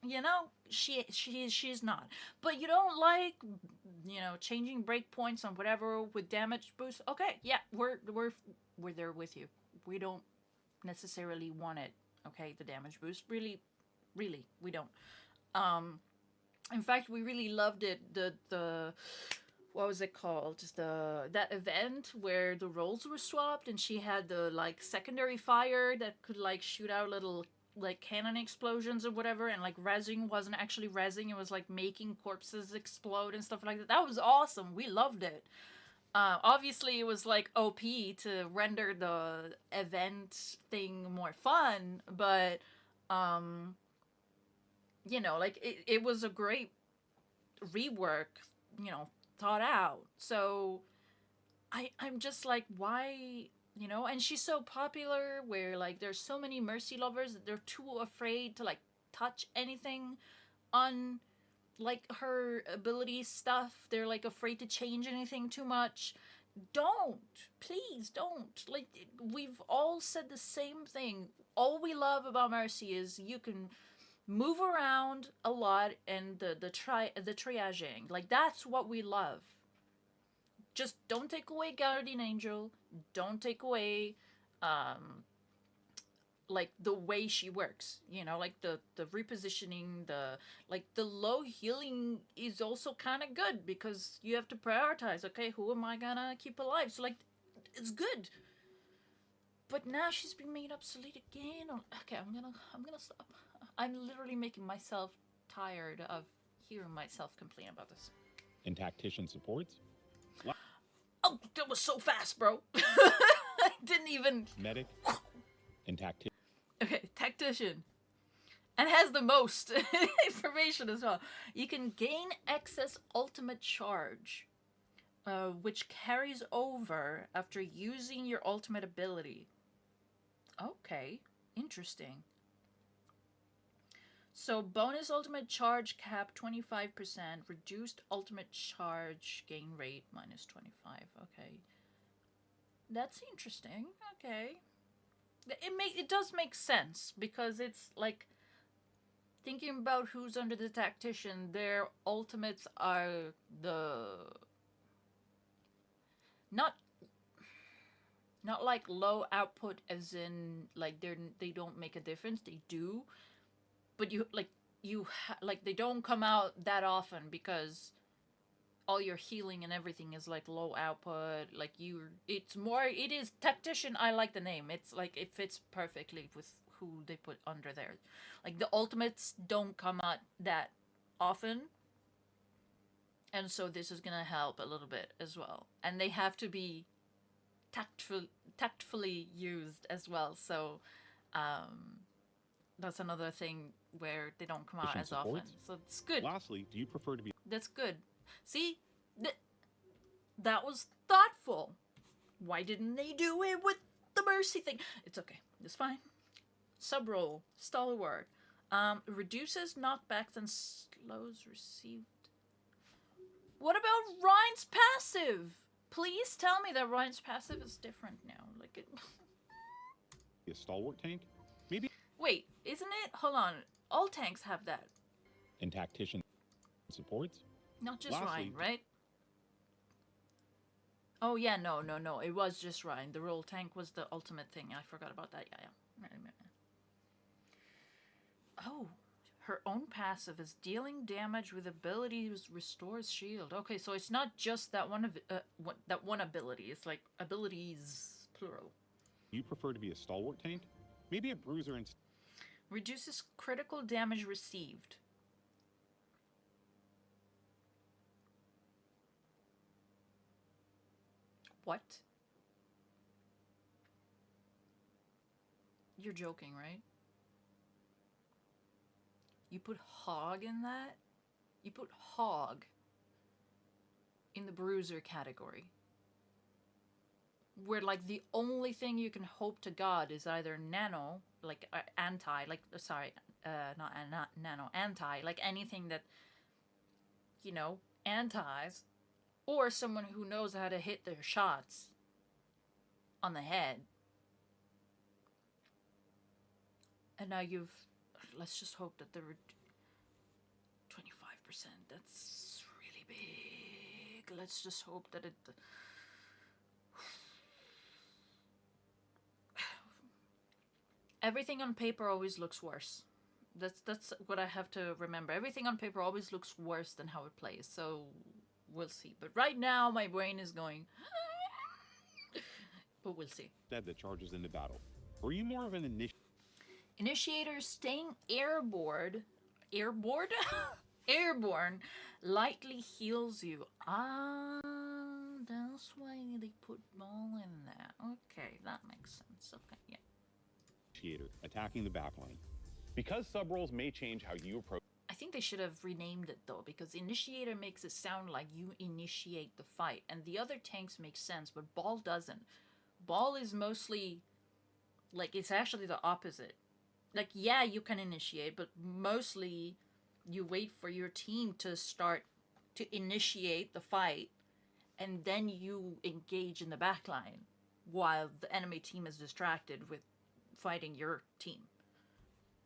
you know, she's not. But you don't like, you know, changing breakpoints on whatever with damage boost. Okay, yeah, we're there with you. We don't necessarily want it. Okay, the damage boost. Really, we don't. In fact, we really loved it. The what was it called? That event where the roles were swapped and she had the like secondary fire that could like shoot out little like cannon explosions or whatever, and like rezzing wasn't actually rezzing, it was like making corpses explode and stuff like that. That was awesome. We loved it. Obviously it was like OP to render the event thing more fun, but you know, like it was a great rework, you know, thought out. So I'm just like, why, you know? And she's so popular where like there's so many Mercy lovers that they're too afraid to like touch anything on like her ability stuff. They're like afraid to change anything too much. Don't, please don't. Like, we've all said the same thing. All we love about Mercy is you can move around a lot, and the triaging. Like, that's what we love. Just don't take away Guardian Angel. Don't take away like the way she works, you know, like the repositioning, the low healing is also kind of good because you have to prioritize. Okay, who am I gonna keep alive? So like, it's good. But now she's been made obsolete again. Okay, I'm gonna stop. I'm literally making myself tired of hearing myself complain about this. And tactician supports? Oh, that was so fast, bro. I didn't even... Medic and tactician. Okay, tactician. And has the most information as well. You can gain excess ultimate charge, which carries over after using your ultimate ability. Okay, interesting. So bonus ultimate charge cap 25%, reduced ultimate charge gain rate minus 25. Okay, that's interesting. Okay, it does make sense because it's like thinking about who's under the tactician. Their ultimates are not like low output as in like they don't make a difference. They do. But they don't come out that often because all your healing and everything is like low output. Like it is tactician. I like the name. It's like it fits perfectly with who they put under there. Like the ultimates don't come out that often. And so this is gonna help a little bit as well. And they have to be tactfully used as well. So that's another thing where they don't come out as often. So it's good. Lastly, do you prefer to be... That's good. See? That was thoughtful. Why didn't they do it with the Mercy thing? It's okay. It's fine. Sub-roll. Stalwart. Reduces knockbacks and slows received. What about Ryan's passive? Please tell me that Ryan's passive is different now. Like it... A stalwart tank? Maybe... Wait, isn't it? Hold on. All tanks have that. And tactician supports? Not just Ryan, right? Oh, yeah, no. It was just Ryan. The roll tank was the ultimate thing. I forgot about that. Yeah. Oh, her own passive is dealing damage with abilities restores shield. Okay, so it's not just that one ability. It's like abilities, plural. You prefer to be a stalwart tank? Maybe a bruiser and... Reduces critical damage received. What? You're joking, right? You put hog in that? You put hog in the bruiser category. Where, like, the only thing you can hope to God is either nano, like, anti, like, sorry, not nano, anti, like, anything that, you know, antis, or someone who knows how to hit their shots on the head. And now you've... Let's just hope that there were 25%. That's really big. Let's just hope that it... Everything on paper always looks worse. That's what I have to remember. Everything on paper always looks worse than how it plays. So we'll see. But right now my brain is going... But we'll see. That charges into battle. Or are you more of an Initiator staying airborne airborne lightly heals you. Ah, that's why they put ball in there. Okay, that makes sense. Okay, yeah. Initiator attacking the backline. Because sub-roles may change how you approach... I think they should have renamed it though, because Initiator makes it sound like you initiate the fight, and the other tanks make sense, but Ball doesn't. Ball is mostly, like, it's actually the opposite. Like, yeah, you can initiate, but mostly you wait for your team to start to initiate the fight, and then you engage in the backline while the enemy team is distracted with fighting your team.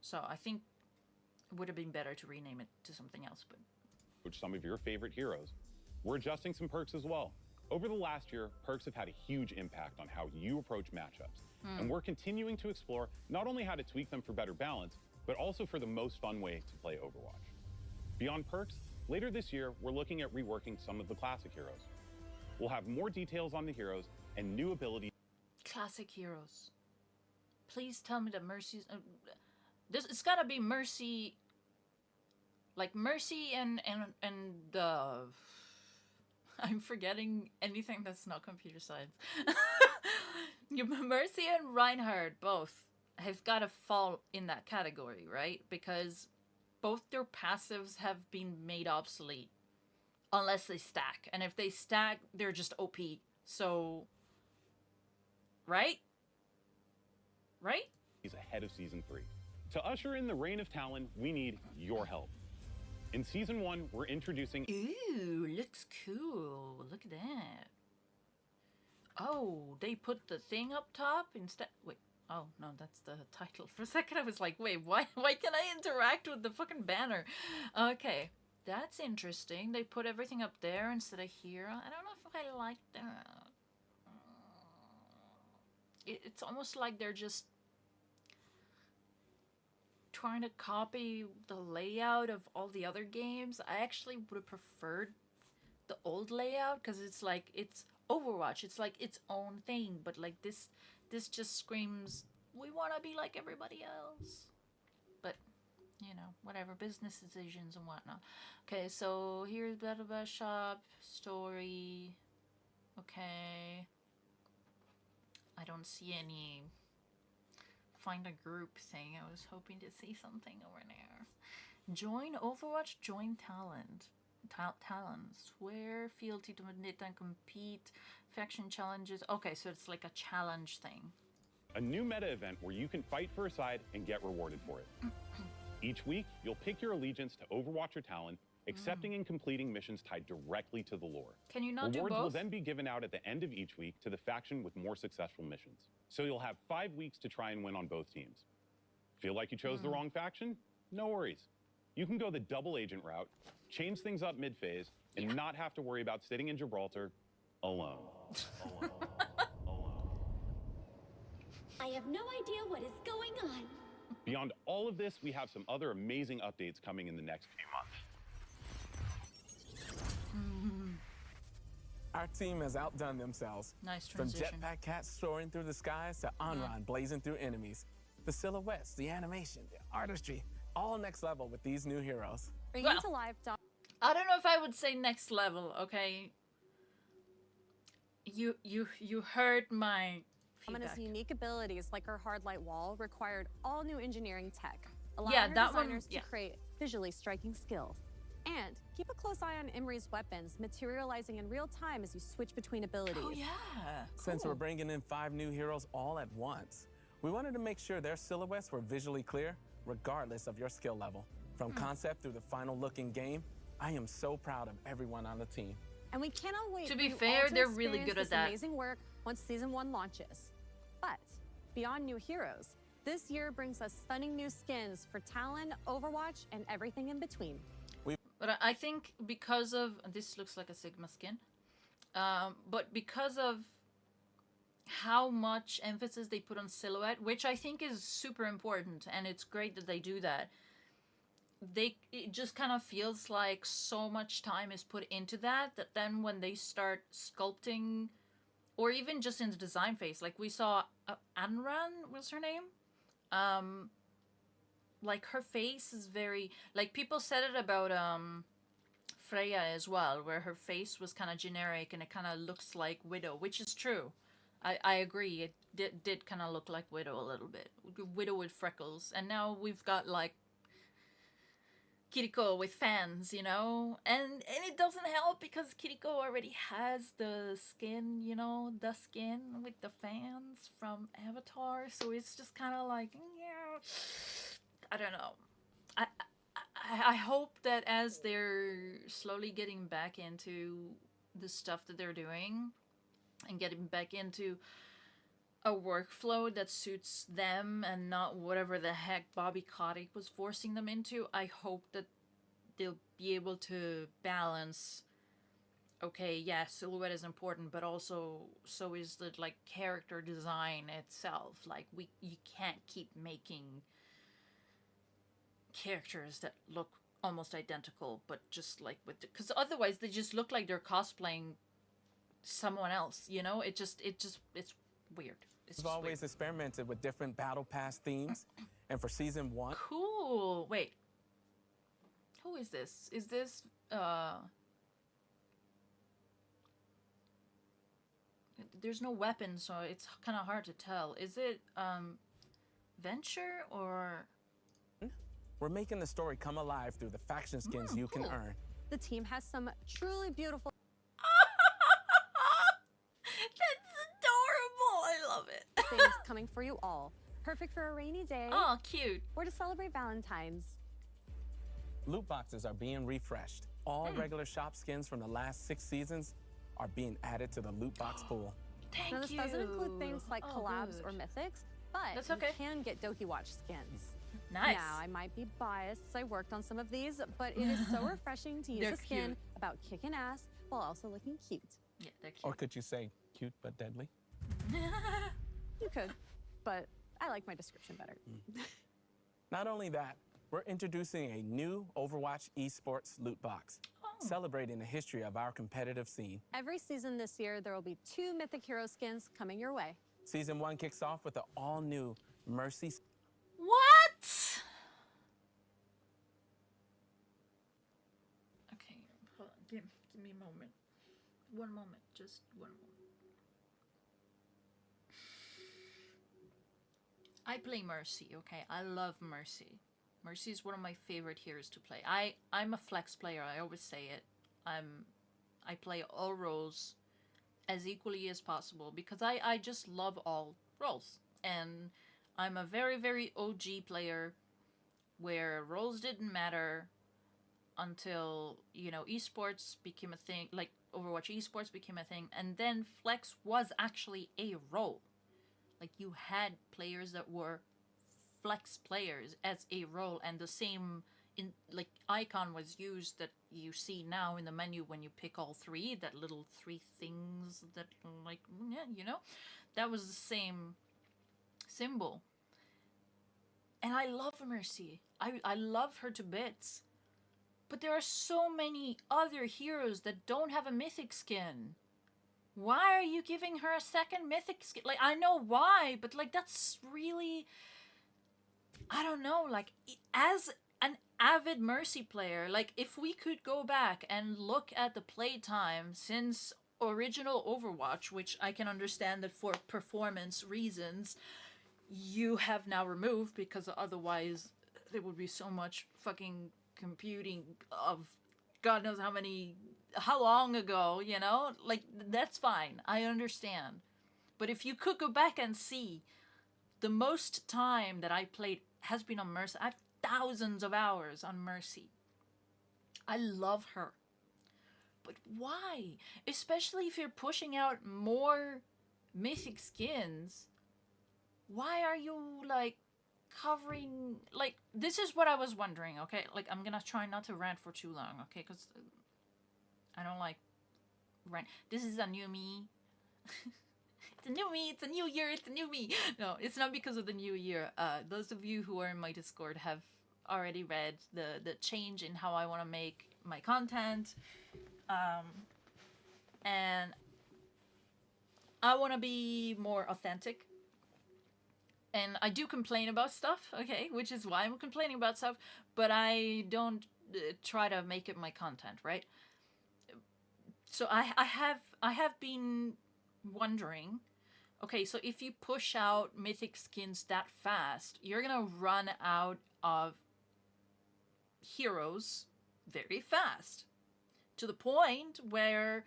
So I think it would have been better to rename it to something else, but... Which some of your favorite heroes. We're adjusting some perks as well. Over the last year, perks have had a huge impact on how you approach matchups. And we're continuing to explore not only how to tweak them for better balance, but also for the most fun way to play Overwatch. Beyond perks, later this year, we're looking at reworking some of the classic heroes. We'll have more details on the heroes and new abilities. Classic heroes. Please tell me that Mercy's... it's gotta be Mercy... Like, Mercy and I'm forgetting anything that's not computer science. Mercy and Reinhardt both have got to fall in that category, right? Because both their passives have been made obsolete unless they stack. And if they stack, they're just OP. So, right? Right? He's ahead of Season 3. To usher in the reign of Talon, we need your help. In Season 1, we're introducing... Ooh, looks cool. Look at that. Oh, they put the thing up top instead... Wait. Oh, no, that's the title. For a second, I was like, wait, why can I interact with the fucking banner? Okay, that's interesting. They put everything up there instead of here. I don't know if I like that. It's almost like they're just trying to copy the layout of all the other games. I actually would have preferred the old layout because it's like, it's Overwatch. It's like its own thing, but like this just screams, we want to be like everybody else. But, you know, whatever, business decisions and whatnot. Okay, so here's blah blah blah shop, story. Okay. I don't see any find a group thing. I was hoping to see something over there. Join Overwatch, join Talent. Talent. Swear, fealty to knit and compete, faction challenges. Okay, so it's like a challenge thing. A new meta event where you can fight for a side and get rewarded for it. Each week, you'll pick your allegiance to Overwatch or Talon, accepting and completing missions tied directly to the lore. Can you not do both? Rewards will then be given out at the end of each week to the faction with more successful missions. So you'll have 5 weeks to try and win on both teams. Feel like you chose the wrong faction? No worries. You can go the double agent route, change things up mid-phase, and not have to worry about sitting in Gibraltar alone. I have no idea what is going on. Beyond all of this, we have some other amazing updates coming in the next few months. Our team has outdone themselves. Nice transition. From jetpack cats soaring through the skies to Onron blazing through enemies. The silhouettes, the animation, the artistry, all next level with these new heroes. Bringing to life. I don't know if I would say next level, okay? You heard my feedback. Domina's unique abilities, like her hard light wall, required all new engineering tech, allowing her designers to create visually striking skills. And keep a close eye on Imri's weapons, materializing in real time as you switch between abilities. Oh yeah. Since we're bringing in 5 new heroes all at once, we wanted to make sure their silhouettes were visually clear, regardless of your skill level. From concept through the final look in game, I am so proud of everyone on the team. And we cannot wait to for be you fair, all to they're really good at this that. Amazing work once Season 1 launches. But beyond new heroes, This year brings us stunning new skins for Talon, Overwatch, and everything in between. But I think because of... This looks like a Sigma skin. But because of how much emphasis they put on silhouette, which I think is super important, and it's great that they do that, it just kind of feels like so much time is put into that then when they start sculpting, or even just in the design phase, like we saw Anran was her name, like her face is very, like people said it about Freya as well, where her face was kind of generic and it kind of looks like Widow, which is true. I agree, it did kind of look like Widow a little bit, Widow with freckles, and now we've got like Kiriko with fans, you know, and it doesn't help because Kiriko already has the skin, you know, the skin with the fans from Avatar, so it's just kind of like, yeah, I don't know. I hope that as they're slowly getting back into the stuff that they're doing and getting back into a workflow that suits them and not whatever the heck Bobby Kotick was forcing them into, I hope that they'll be able to balance, okay, yeah, silhouette is important, but also so is the like character design itself. Like you can't keep making characters that look almost identical, but just like with, because otherwise they just look like they're cosplaying someone else, you know? It's weird. We've always experimented with different battle pass themes, and for season 1... Cool. Wait. Who is this? Is this, there's no weapon, so it's kind of hard to tell. Is it, Venture, or... We're making the story come alive through the faction skins you can earn. The team has some truly beautiful... That's adorable! I love it. things coming for you all. Perfect for a rainy day. Oh, cute. Or to celebrate Valentine's. Loot boxes are being refreshed. All regular shop skins from the last 6 seasons are being added to the loot box pool. Now, this doesn't include things like collabs or mythics, but That's okay. you can get Doki Watch skins. Nice. Now, I might be biased as I worked on some of these, but it is so refreshing to use They're a skin cute. about kicking ass while also looking cute. Yeah, they're cute. Or could you say cute but deadly? You could, but I like my description better. Not only that, we're introducing a new Overwatch Esports loot box, celebrating the history of our competitive scene. Every season this year, there will be 2 Mythic Hero skins coming your way. Season 1 kicks off with the all-new Mercy. What? Okay, hold on. Give me a moment. One moment, just one moment. I play Mercy, okay? I love Mercy. Mercy is one of my favorite heroes to play. I'm a flex player, I always say it. I play all roles as equally as possible because I just love all roles. And I'm a very, very OG player where roles didn't matter until, you know, esports became a thing, like Overwatch esports became a thing, and then flex was actually a role. Like, you had players that were flex players as a role, and the same icon was used that you see now in the menu when you pick all 3, that little 3 things that, like, yeah, you know, that was the same symbol. And I love Mercy. I love her to bits. But there are so many other heroes that don't have a mythic skin. Why are you giving her a second mythic skin? Like, I know why, but like, that's really, I don't know, like, as an avid Mercy player, like, if we could go back and look at the playtime since original Overwatch, which I can understand that for performance reasons you have now removed, because otherwise there would be so much fucking computing of God knows how long ago, you know? Like, that's fine. I understand. But if you could go back and see, the most time that I played has been on Mercy. I have thousands of hours on Mercy. I love her. But why? Especially if you're pushing out more mythic skins. Why are you, like, covering, like, this is what I was wondering, okay? Like, I'm gonna try not to rant for too long, okay? Because I don't like rant. This is a new me. It's a new me, it's a new year, it's a new me. No, it's not because of the new year. Those of you who are in my Discord have already read the change in how I want to make my content. And I want to be more authentic. And I do complain about stuff, okay? Which is why I'm complaining about stuff. But I don't try to make it my content, right? So I have been wondering, okay, so if you push out Mythic Skins that fast, you're gonna run out of heroes very fast. To the point where,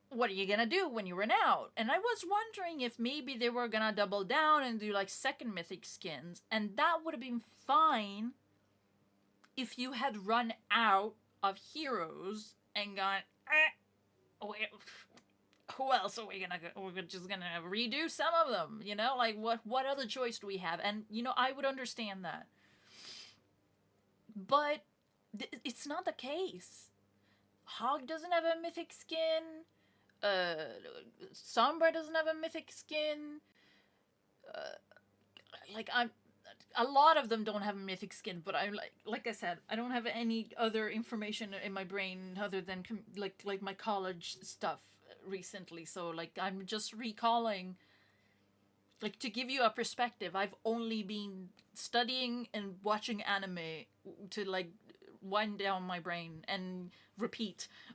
what are you gonna do when you run out? And I was wondering if maybe they were gonna double down and do like second Mythic Skins, and that would have been fine if you had run out of heroes and gone, who else are we gonna go? We're just gonna redo some of them, you know? Like, what other choice do we have? And, you know, I would understand that. But it's not the case. Hog doesn't have a Mythic Skin. Sombra doesn't have a Mythic Skin. A lot of them don't have a Mythic Skin, but I'm like I said, I don't have any other information in my brain other than like my college stuff recently. So like I'm just recalling, like, to give you a perspective, I've only been studying and watching anime to like wind down my brain and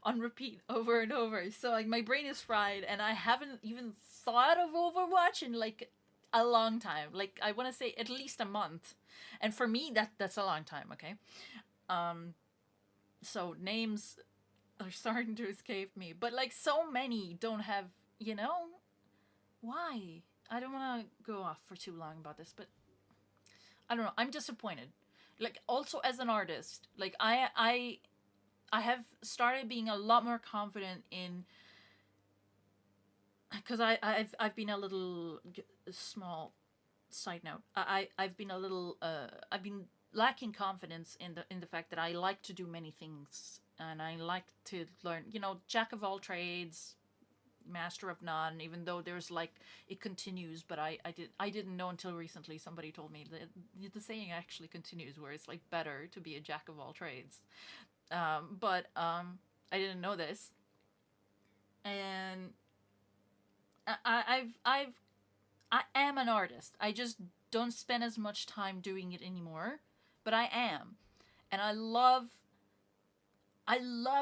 on repeat over and over. So like my brain is fried, and I haven't even thought of Overwatch in like a long time. Like, I want to say at least a month, and for me that's a long time. Okay, so names are starting to escape me, but like so many don't have, you know, why? I don't want to go off for too long about this, but I don't know, I'm disappointed. Like, also as an artist, like I have started being a lot more confident in, because I've been a little, small side note, I've been a little I've been lacking confidence in the fact that I like to do many things, and I like to learn, you know, jack of all trades, master of none, even though there's like, it continues, but I didn't know until recently. Somebody told me that the saying actually continues, where it's like better to be a jack of all trades. But I didn't know this, and I am an artist. I just don't spend as much time doing it anymore, but I am, and I love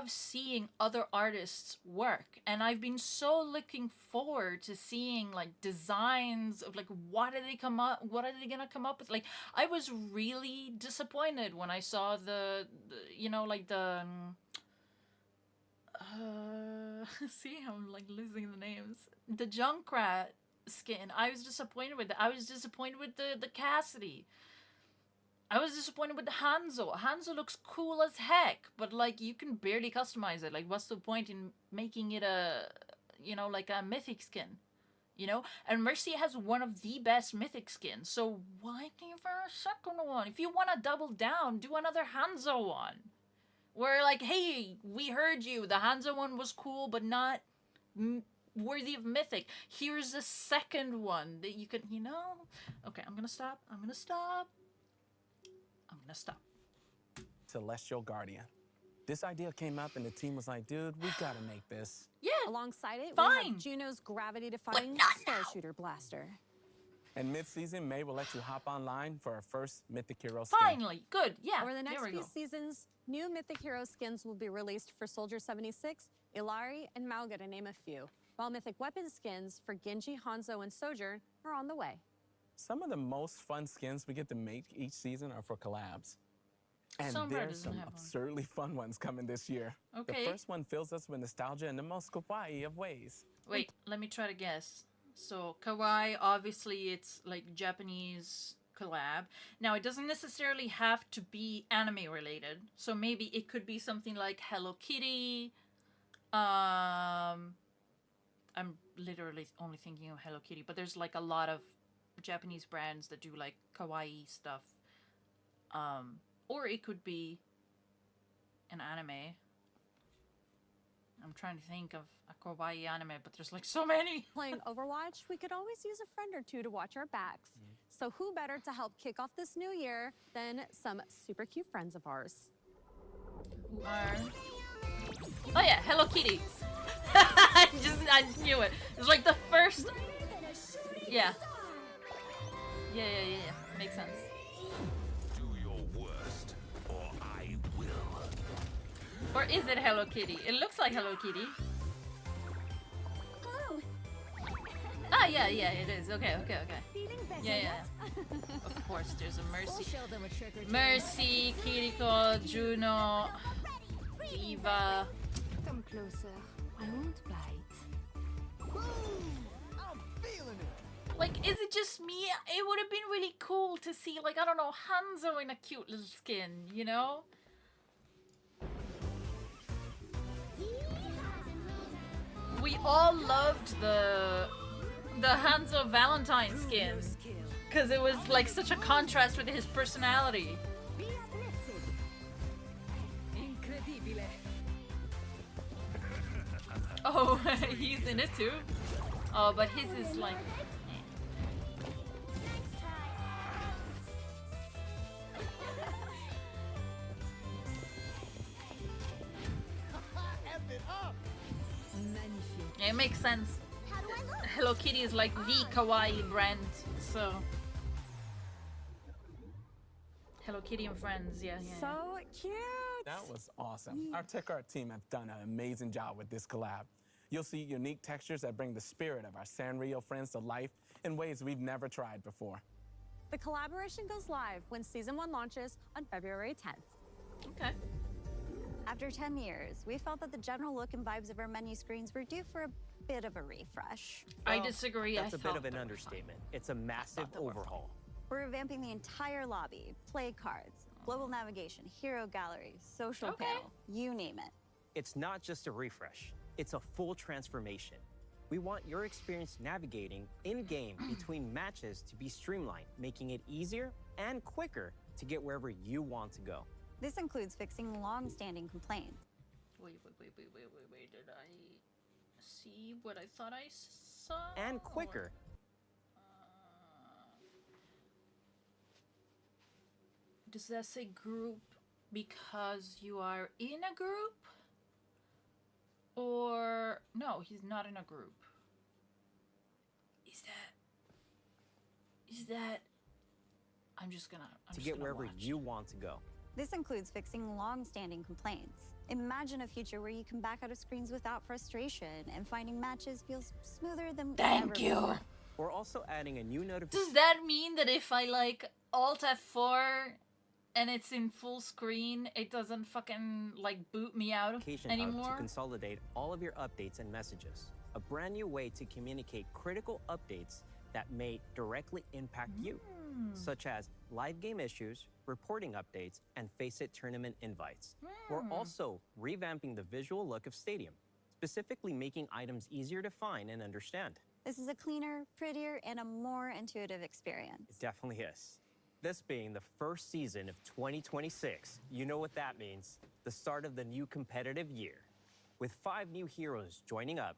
seeing other artists work, and I've been so looking forward to seeing like designs of like what are they gonna come up with. Like, I was really disappointed when I saw the you know, like the see, I'm like losing the names. The Junkrat skin. I was disappointed with that. I was disappointed with the Cassidy. I was disappointed with the Hanzo. Hanzo looks cool as heck, but like you can barely customize it. Like, what's the point in making it a, you know, like a mythic skin? You know? And Mercy has one of the best mythic skins, so why give her a second one? If you want to double down, do another Hanzo one. Where like, hey, we heard you. The Hanzo one was cool, but not worthy of mythic. Here's a second one that you can, you know? Okay, I'm gonna stop. Celestial Guardian. This idea came up and the team was like, dude, we gotta make this. Yeah. Alongside it, fine. we have Juno's gravity-defying Starshooter Blaster. And mid-season, May will let you hop online for our first Mythic Hero skin. Finally, good, yeah. Over the next few seasons, new Mythic Hero skins will be released for Soldier 76, Illari, and Mauga, to name a few, while Mythic Weapon skins for Genji, Hanzo, and Sojourn are on the way. Some of the most fun skins we get to make each season are for collabs. And there's some absurdly fun ones coming this year. Okay. The first one fills us with nostalgia in the most kawaii of ways. Wait, let me try to guess. So, kawaii, obviously it's like Japanese collab. Now, it doesn't necessarily have to be anime related. So maybe it could be something like Hello Kitty. I'm literally only thinking of Hello Kitty, but there's like a lot of Japanese brands that do like kawaii stuff. Or it could be an anime. I'm trying to think of a kawaii anime, but there's like so many. Playing Overwatch, we could always use a friend or two to watch our backs. So who better to help kick off this new year than some super cute friends of ours? Who are... Oh yeah, Hello Kitty. I knew it. It's like the first... Yeah. Yeah. Makes sense. Do your worst, or I will. Or is it Hello Kitty? It looks like Hello Kitty. Ah, yeah, it is. Okay. Yeah. Of course, there's a Mercy. Mercy, Kiriko, Juno, Diva. Come closer. I won't bite. I'm feeling it. Like, is it just me? It would have been really cool to see, like, I don't know, Hanzo in a cute little skin, you know? We all loved the Hanzo Valentine skin because it was like such a contrast with his personality. Oh, he's in it too. Oh, but his is like. Yeah, it makes sense. Hello Kitty is like the kawaii brand, so Hello Kitty and Friends, yeah. So cute. That was awesome. Our tech art team have done an amazing job with this collab. You'll see unique textures that bring the spirit of our Sanrio friends to life in ways we've never tried before. The collaboration goes live when Season 1 launches on February 10th. Okay. After 10 years, we felt that the general look and vibes of our menu screens were due for a bit of a refresh. I disagree. That's a bit of an understatement. It's a massive overhaul. We're revamping the entire lobby, play cards, global navigation, hero gallery, social panel, you name it. It's not just a refresh. It's a full transformation. We want your experience navigating in-game between matches to be streamlined, making it easier and quicker to get wherever you want to go. This includes fixing long-standing complaints. Wait. Did I see what I thought I saw? And quicker. Does that say group because you are in a group? Or no, he's not in a group. Is that I'm just gonna get wherever watch. you want to go. This includes fixing long-standing complaints. Imagine a future where you can back out of screens without frustration and finding matches feels smoother than ever before. We're also adding a new notification. Does that mean that if I like Alt F4 and it's in full screen, it doesn't fucking like boot me out anymore? To consolidate all of your updates and messages. A brand new way to communicate critical updates that may directly impact you, such as live game issues, reporting updates, and Face It tournament invites. We're also revamping the visual look of Stadium, specifically making items easier to find and understand. This is a cleaner, prettier, and a more intuitive experience. It definitely is. This being the first season of 2026, you know what that means. The start of the new competitive year. With 5 new heroes joining up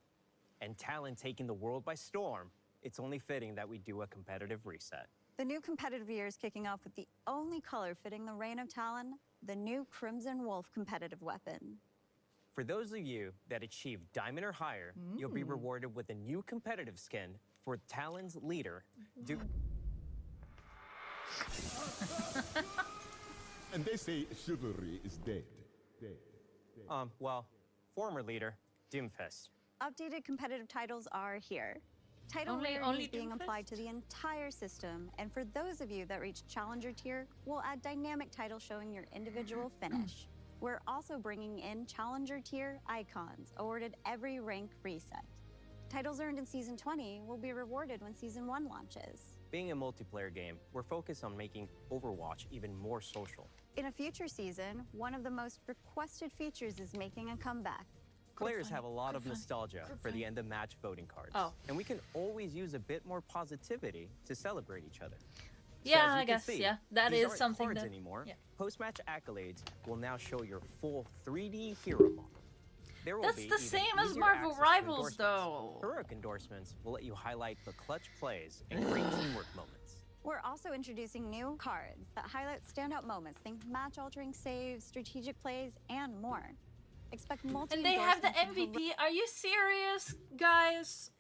and Talon taking the world by storm, it's only fitting that we do a competitive reset. The new competitive year is kicking off with the only color fitting the reign of Talon, the new Crimson Wolf competitive weapon. For those of you that achieve Diamond or higher, you'll be rewarded with a new competitive skin for Talon's leader, And they say chivalry is dead. Well, former leader, Doomfist. Updated competitive titles are here. Title Only layering is being Doomfist? applied to the entire system, and for those of you that reach Challenger tier, we'll add dynamic titles showing your individual finish. We're also bringing in Challenger tier icons, awarded every rank reset. Titles earned in Season 20 will be rewarded when Season 1 launches. Being a multiplayer game, we're focused on making Overwatch even more social. In a future season, one of the most requested features is making a comeback. Players have a lot of nostalgia for the end of match voting cards. Oh. And we can always use a bit more positivity to celebrate each other. Yeah, as you I can guess, see, yeah. That these is aren't something cards that... anymore. Yeah. Post-match accolades will now show your full 3D hero model. There will That's be the even same as easier Marvel access to Rivals, endorsements. though. Heroic endorsements will let you highlight the clutch plays and great teamwork moments. We're also introducing new cards that highlight standout moments. Think match-altering saves, strategic plays, and more. Expect multi And they have the endorsements and MVP. Are you serious, guys?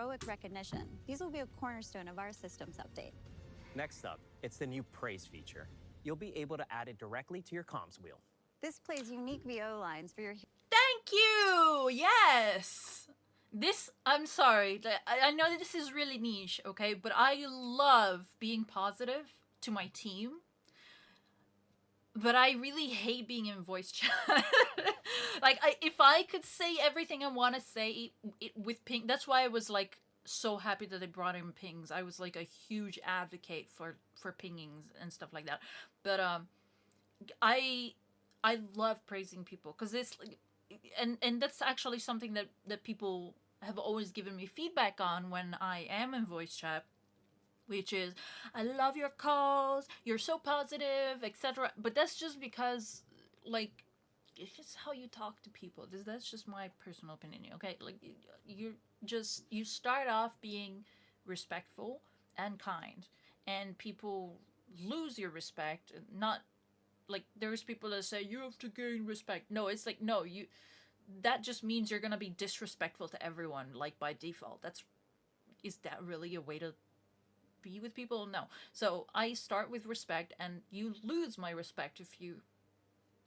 heroic recognition. These will be a cornerstone of our systems update. Next up, it's the new praise feature. You'll be able to add it directly to your comms wheel. This plays unique VO lines for your... Thank you! Yes! This, I'm sorry, I know that this is really niche, okay? But I love being positive to my team. But I really hate being in voice chat. Like, if I could say everything I want to say with ping, that's why I was, like, so happy that they brought in pings. I was, like, a huge advocate for pingings and stuff like that. But, I love praising people, because it's, and that's actually something that people have always given me feedback on when I am in voice chat, which is, I love your calls, you're so positive, etc. But that's just because, like, it's just how you talk to people. That's just my personal opinion, okay? Like, you start off being respectful and kind, and people lose your respect. Not, like, there's people that say, you have to gain respect. No, it's like, no, that just means you're gonna be disrespectful to everyone, like, by default. Is that really a way to be with people? No. So I start with respect, and you lose my respect if you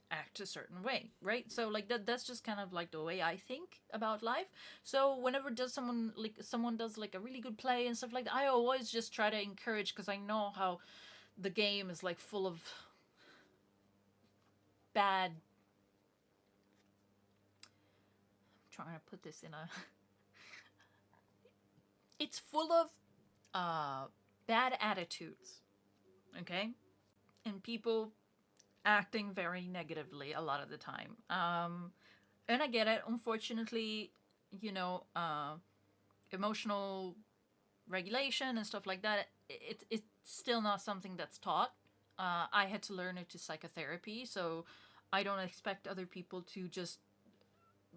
act a certain way, right? So, like, that's just kind of like the way I think about life. So whenever someone does like a really good play and stuff like that, I always just try to encourage, because I know how the game is, like, full of bad, I'm trying to put this in a it's full of bad attitudes, okay? And people acting very negatively a lot of the time. And I get it. Unfortunately, you know, emotional regulation and stuff like that, it's still not something that's taught. I had to learn it to psychotherapy, so I don't expect other people to just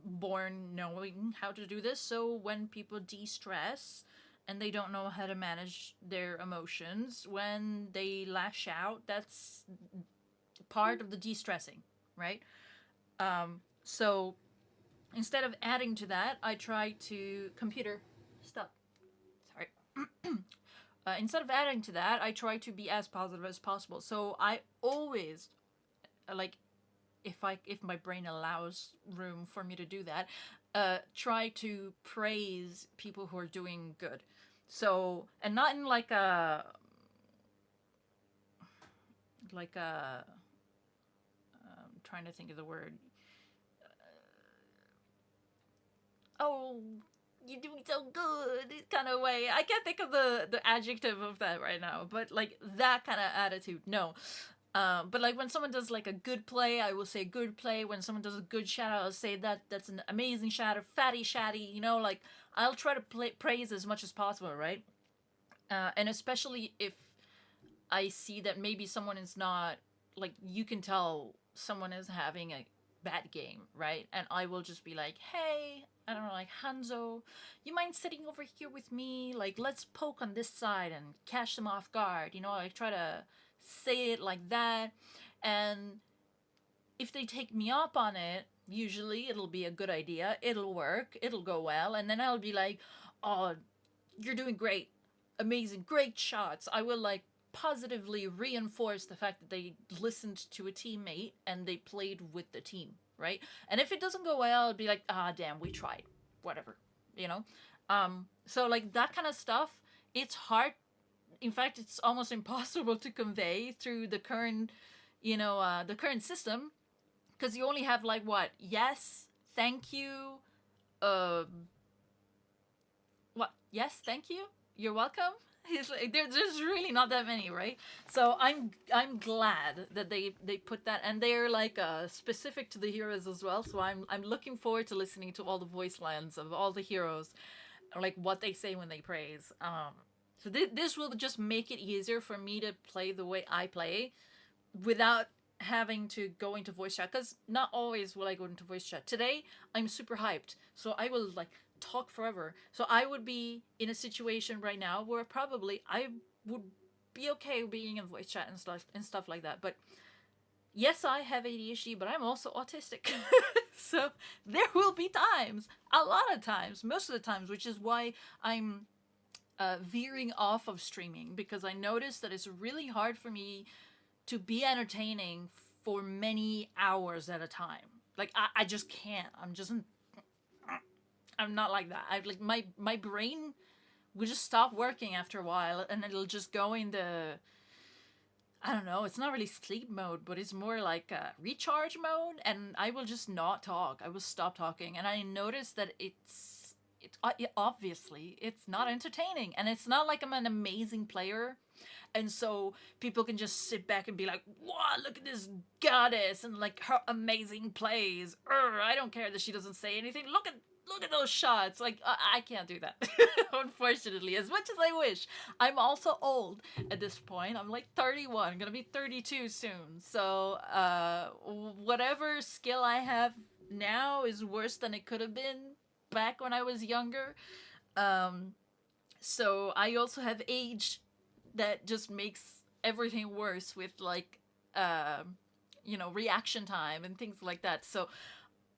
born knowing how to do this. So when people de-stress and they don't know how to manage their emotions, when they lash out, that's part of the de-stressing, right? So instead of adding to that, I try to... Computer, stop. Sorry. Instead of adding to that, I try to be as positive as possible. So I always, like, if my brain allows room for me to do that, try to praise people who are doing good. So, and not in like a I'm trying to think of the word. Oh, you're doing so good kind of way. I can't think of the adjective of that right now, but like that kind of attitude, no. But like when someone does like a good play, I will say good play. When someone does a good shadow, I'll say that's an amazing shadow, fatty shatty, you know, like I'll try to praise as much as possible, right? And especially if I see that maybe someone is not, like, you can tell someone is having a bad game, right? And I will just be like, hey, I don't know, like, Hanzo, you mind sitting over here with me? Like, let's poke on this side and catch them off guard. You know, I try to say it like that. And if they take me up on it, usually it'll be a good idea. It'll work. It'll go well. And then I'll be like, oh, you're doing great. Amazing. Great shots. I will, like, positively reinforce the fact that they listened to a teammate and they played with the team, right? And if it doesn't go well, I'll be like, ah, damn, we tried. Whatever, you know? So, like, that kind of stuff, it's hard. In fact, it's almost impossible to convey through the current, you know, the current system, because you only have, like, what? Yes, thank you, what? Yes, thank you, you're welcome, He's like, there's really not that many, right? So I'm glad that they put that, and they're like specific to the heroes as well. So I'm looking forward to listening to all the voice lines of all the heroes, like what they say when they praise. So this will just make it easier for me to play the way I play, without having to go into voice chat, because not always will I go into voice chat. Today I'm super hyped, so I will like talk forever. So I would be in a situation right now where probably I would be okay being in voice chat and stuff like that. But yes, I have ADHD, but I'm also autistic. So there will be times, a lot of times, most of the times, which is why I'm veering off of streaming, because I noticed that it's really hard for me to be entertaining for many hours at a time. Like I just can't. I'm not like that. I like my brain will just stop working after a while, and it'll just go into, I don't know, it's not really sleep mode, but it's more like recharge mode, and I will just not talk. I will stop talking, and I noticed that obviously it's not entertaining, and it's not like I'm an amazing player, and so people can just sit back and be like, wow, look at this goddess and like her amazing plays. I don't care that she doesn't say anything. Look at those shots. Like, I can't do that, unfortunately, as much as I wish. I'm also old at this point. I'm like 31. I'm gonna be 32 soon. So whatever skill I have now is worse than it could have been back when I was younger. So I also have age that just makes everything worse with like, reaction time and things like that. So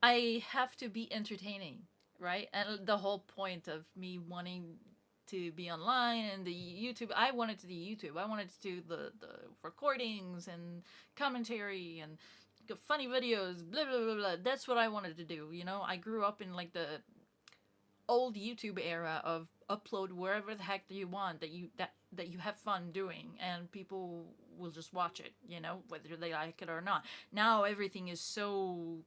I have to be entertaining, right? And the whole point of me wanting to be online and the YouTube, I wanted to do YouTube. I wanted to do the recordings and commentary and funny videos, blah, blah, blah, blah. That's what I wanted to do, I grew up in like the old YouTube era of upload wherever the heck you want that you have fun doing, and people will just watch it, whether they like it or not. Now everything is so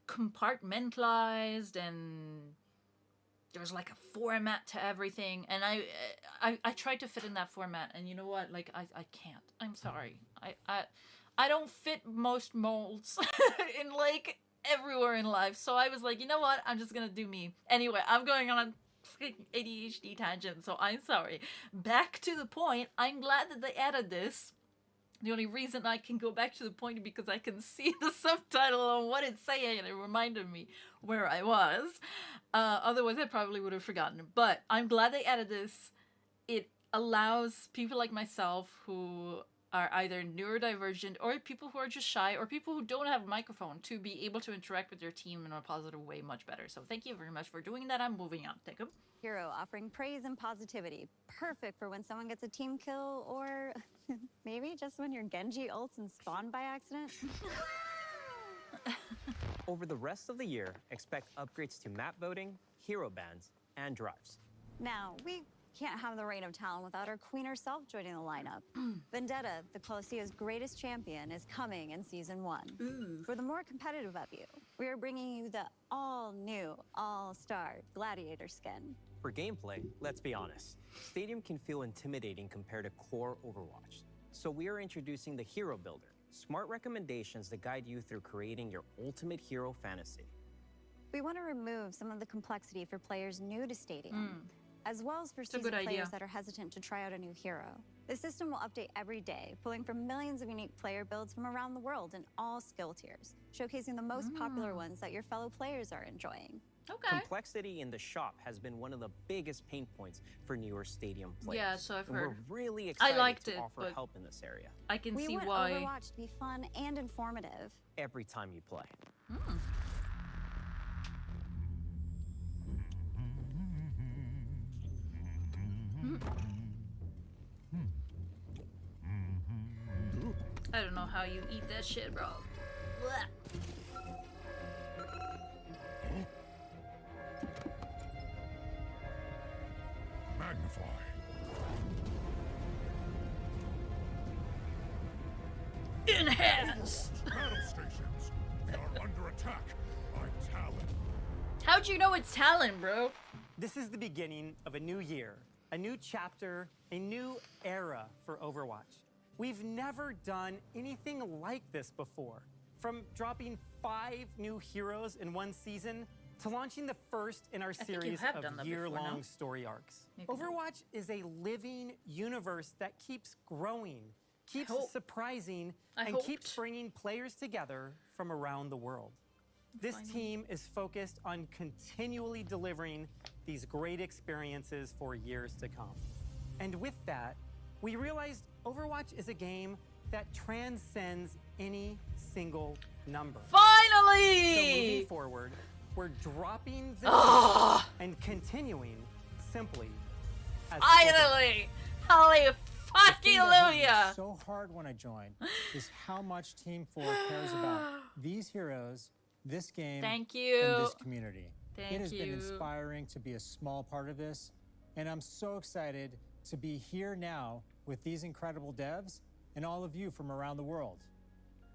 compartmentalized, and there's like a format to everything, and I tried to fit in that format, and you know what, like I can't. I'm sorry. I don't fit most molds in like everywhere in life. So I was like, you know what? I'm just gonna do me. Anyway, I'm going on a ADHD tangent, so I'm sorry. Back to the point. I'm glad that they added this. The only reason I can go back to the point is because I can see the subtitle on what it's saying, and it reminded me where I was. Otherwise, I probably would have forgotten. But I'm glad they added this. It allows people like myself who are either neurodivergent or people who are just shy or people who don't have a microphone to be able to interact with their team in a positive way much better. So thank you very much for doing that. I'm moving on. Thank you. Hero offering praise and positivity. Perfect for when someone gets a team kill, or maybe just when your Genji ults and spawn by accident. Over the rest of the year, expect upgrades to map voting, hero bans, and drives. Now, we can't have the reign of Talon without our queen herself joining the lineup. Vendetta, the Colossea's greatest champion, is coming in Season 1. For the more competitive of you, we are bringing you the all-new, all-star Gladiator skin. For gameplay, let's be honest, Stadium can feel intimidating compared to core Overwatch. So we are introducing the Hero Builder, smart recommendations that guide you through creating your ultimate hero fantasy. We want to remove some of the complexity for players new to Stadium, as well as for seasoned players that are hesitant to try out a new hero. The system will update every day, pulling from millions of unique player builds from around the world in all skill tiers, showcasing the most popular ones that your fellow players are enjoying. Complexity in the shop has been one of the biggest pain points for newer Stadium players. Yeah, so I've heard. We're really excited to offer help in this area. I can see why. We want Overwatch to be fun and informative. Every time you play. I don't know how you eat that shit, bro. Blech. Magnify. Enhance! Battle stations. We are under attack by Talon. How'd you know it's Talon, bro? This is the beginning of a new year, a new chapter, a new era for Overwatch. We've never done anything like this before. From dropping 5 new heroes in one season to launching the first in our series of year-long story arcs. Overwatch is a living universe that keeps growing, keeps surprising, and keeps bringing players together from around the world. This team is focused on continually delivering these great experiences for years to come. And with that, we realized Overwatch is a game that transcends any single number. Finally! So moving forward, we're dropping the and continuing simply as Finally! Holy fucking hallelujah! So hard when I joined is how much Team 4 cares about these heroes, this game, Thank you. and this community. Thank it has you. been inspiring to be a small part of this, and I'm so excited to be here now with these incredible devs and all of you from around the world.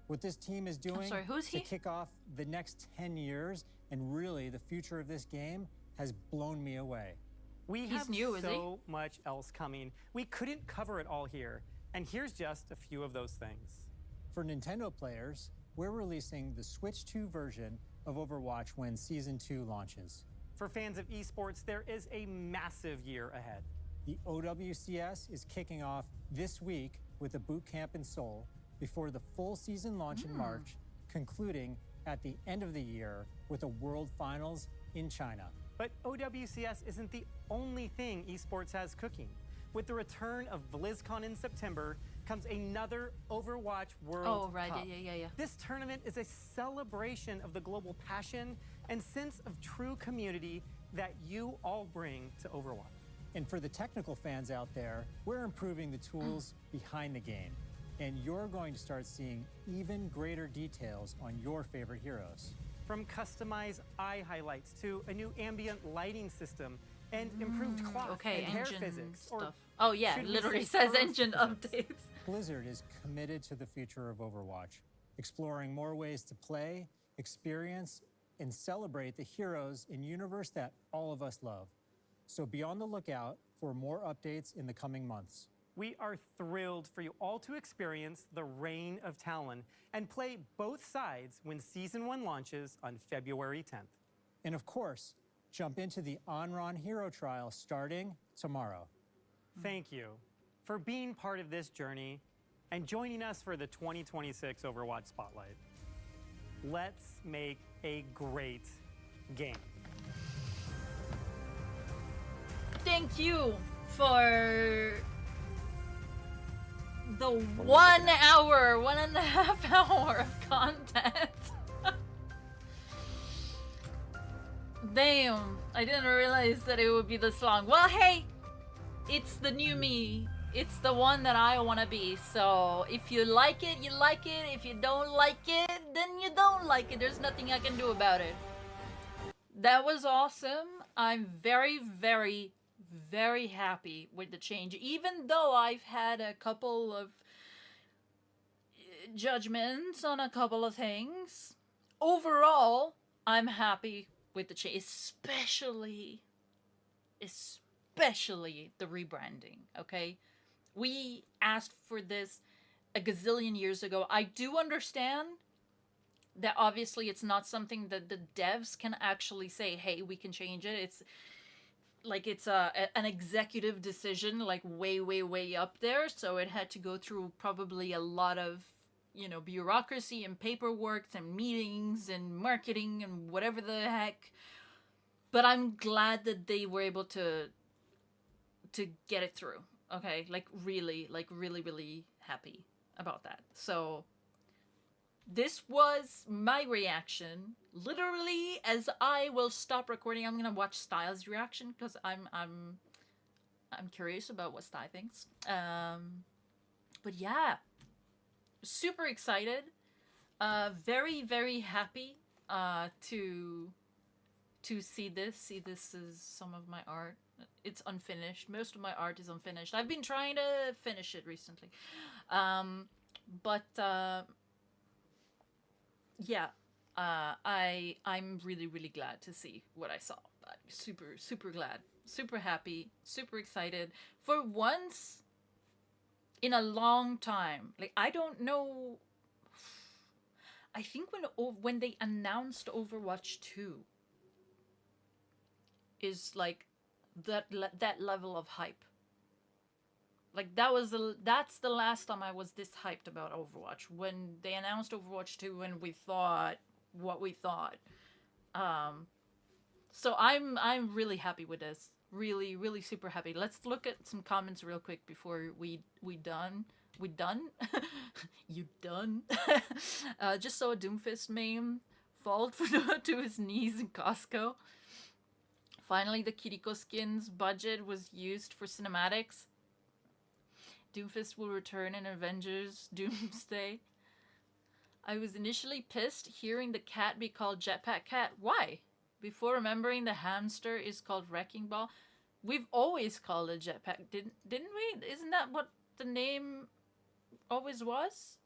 What this team is doing to kick off the next 10 years and really the future of this game has blown me away. We have so much else coming. We couldn't cover it all here, and here's just a few of those things. For Nintendo players, we're releasing the Switch 2 version of Overwatch when Season 2 launches. For fans of esports, there is a massive year ahead. The OWCS is kicking off this week with a boot camp in Seoul before the full season launch in March, concluding at the end of the year with a World Finals in China. But OWCS isn't the only thing esports has cooking. With the return of BlizzCon in September comes another Overwatch World Cup. Yeah. This tournament is a celebration of the global passion and sense of true community that you all bring to Overwatch. And for the technical fans out there, we're improving the tools behind the game. And you're going to start seeing even greater details on your favorite heroes. From customized eye highlights to a new ambient lighting system and improved clock and hair physics. Or oh yeah, it literally says engine updates. Blizzard is committed to the future of Overwatch, exploring more ways to play, experience, and celebrate the heroes in universe that all of us love. So be on the lookout for more updates in the coming months. We are thrilled for you all to experience the Reign of Talon and play both sides when Season 1 launches on February 10th. And of course, jump into the Onron Hero Trial starting tomorrow. Thank you for being part of this journey and joining us for the 2026 Overwatch Spotlight. Let's make a great game. Thank you for the 1 hour, 1.5 hour of content. Damn, I didn't realize that it would be this long. Well, hey, it's the new me. It's the one that I want to be. So if you like it, you like it. If you don't like it, then you don't like it. There's nothing I can do about it. That was awesome. I'm very, very, very happy with the change. Even though I've had a couple of judgments on a couple of things, overall, I'm happy with the change, especially the rebranding, okay? We asked for this a gazillion years ago. I do understand that obviously it's not something that the devs can actually say, hey, we can change it. It's like it's an executive decision, like way, way, way up there. So it had to go through probably a lot of, you know, bureaucracy and paperwork and meetings and marketing and whatever the heck. But I'm glad that they were able to get it through. Okay, like really, really happy about that. So this was my reaction. Literally, as I will stop recording, I'm gonna watch Styles' reaction because I'm curious about what Style thinks. But yeah, super excited. Very, very happy to see this. See, this is some of my art. It's unfinished. Most of my art is unfinished. I've been trying to finish it recently. Yeah, I'm really, really glad to see what I saw. Super, super glad super happy, super excited. For once in a long time. Like, I don't know. I think when they announced Overwatch 2 is like that level of hype. Like, that's the last time I was this hyped about Overwatch, when they announced Overwatch 2 and we thought what we thought. So I'm really happy with this. Really, really super happy. Let's look at some comments real quick before we done? You done? Just saw a Doomfist meme. Fall to his knees in Costco. Finally, the Kiriko skins budget was used for cinematics. Doomfist will return in Avengers Doomsday. I was initially pissed hearing the cat be called Jetpack Cat. Why? Before remembering the hamster is called Wrecking Ball. We've always called it Jetpack, didn't we? Isn't that what the name always was?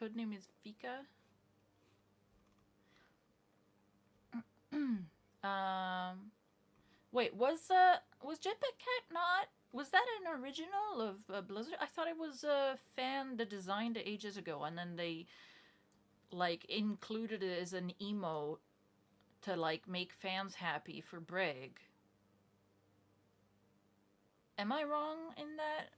Codename is Vika. Wait, was Jetpack Cat not? Was that an original of Blizzard? I thought it was a fan that designed it ages ago, and then they like included it as an emote to like make fans happy for Brig. Am I wrong in that?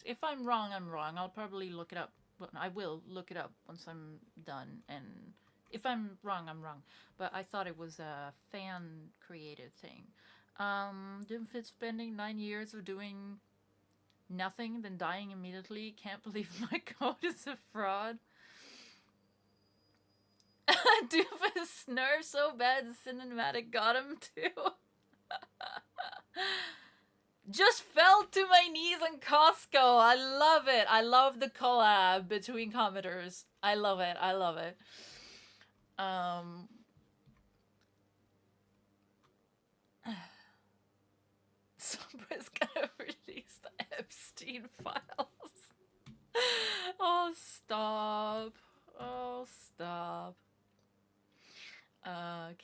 If I'm wrong, I'm wrong. I'll probably look it up. But I will look it up once I'm done. And if I'm wrong, I'm wrong. But I thought it was a fan created thing. Doomfist spending 9 years of doing nothing, then dying immediately. Can't believe my code is a fraud. Doofus nerve so bad the cinematic got him too. Just fell to my knees in Costco. I love it. I love the collab between commenters. I love it. I love it. Somebody's gonna release the Epstein files. Oh, stop. Oh, stop.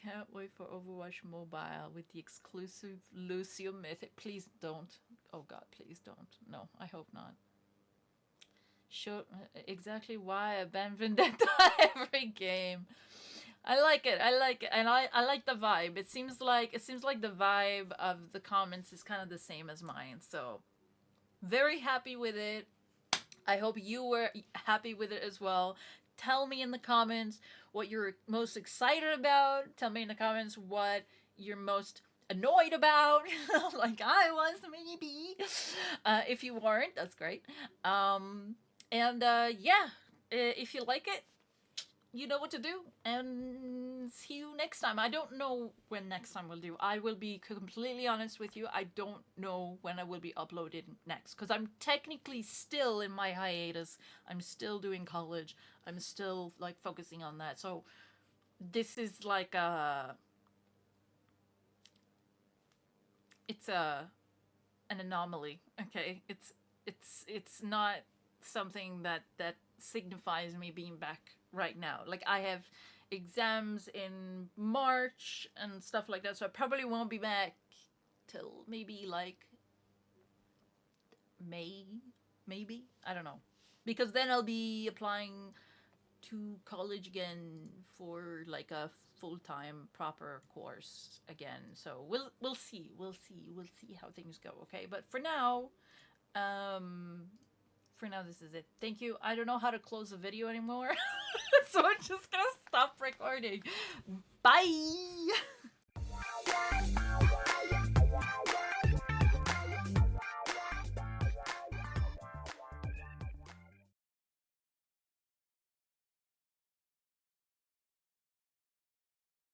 Can't wait for Overwatch Mobile with the exclusive Lucio Mythic. Please don't. Oh god, please don't. No, I hope not. Show exactly why I ban Vendetta every game. I like it. I like it, and I like the vibe. It seems like the vibe of the comments is kind of the same as mine. So, very happy with it. I hope you were happy with it as well. Tell me in the comments what you're most excited about. Tell me in the comments what you're most annoyed about. Like I was, maybe. If you weren't, that's great. Yeah, if you like it, you know what to do. And see you next time. I don't know when next time we'll do. I will be completely honest with you. I don't know when I will be uploaded next. Because I'm technically still in my hiatus. I'm still doing college. I'm still like focusing on that. So this is like it's an anomaly. Okay, it's not something that signifies me being back right now. Like I have exams in March and stuff like that, so I probably won't be back till maybe like May, maybe, I don't know, because then I'll be applying to college again for like a full-time proper course again. So we'll see how things go. Okay, but for now this is it. Thank you. I don't know how to close the video anymore. So I'm just gonna stop recording. Bye.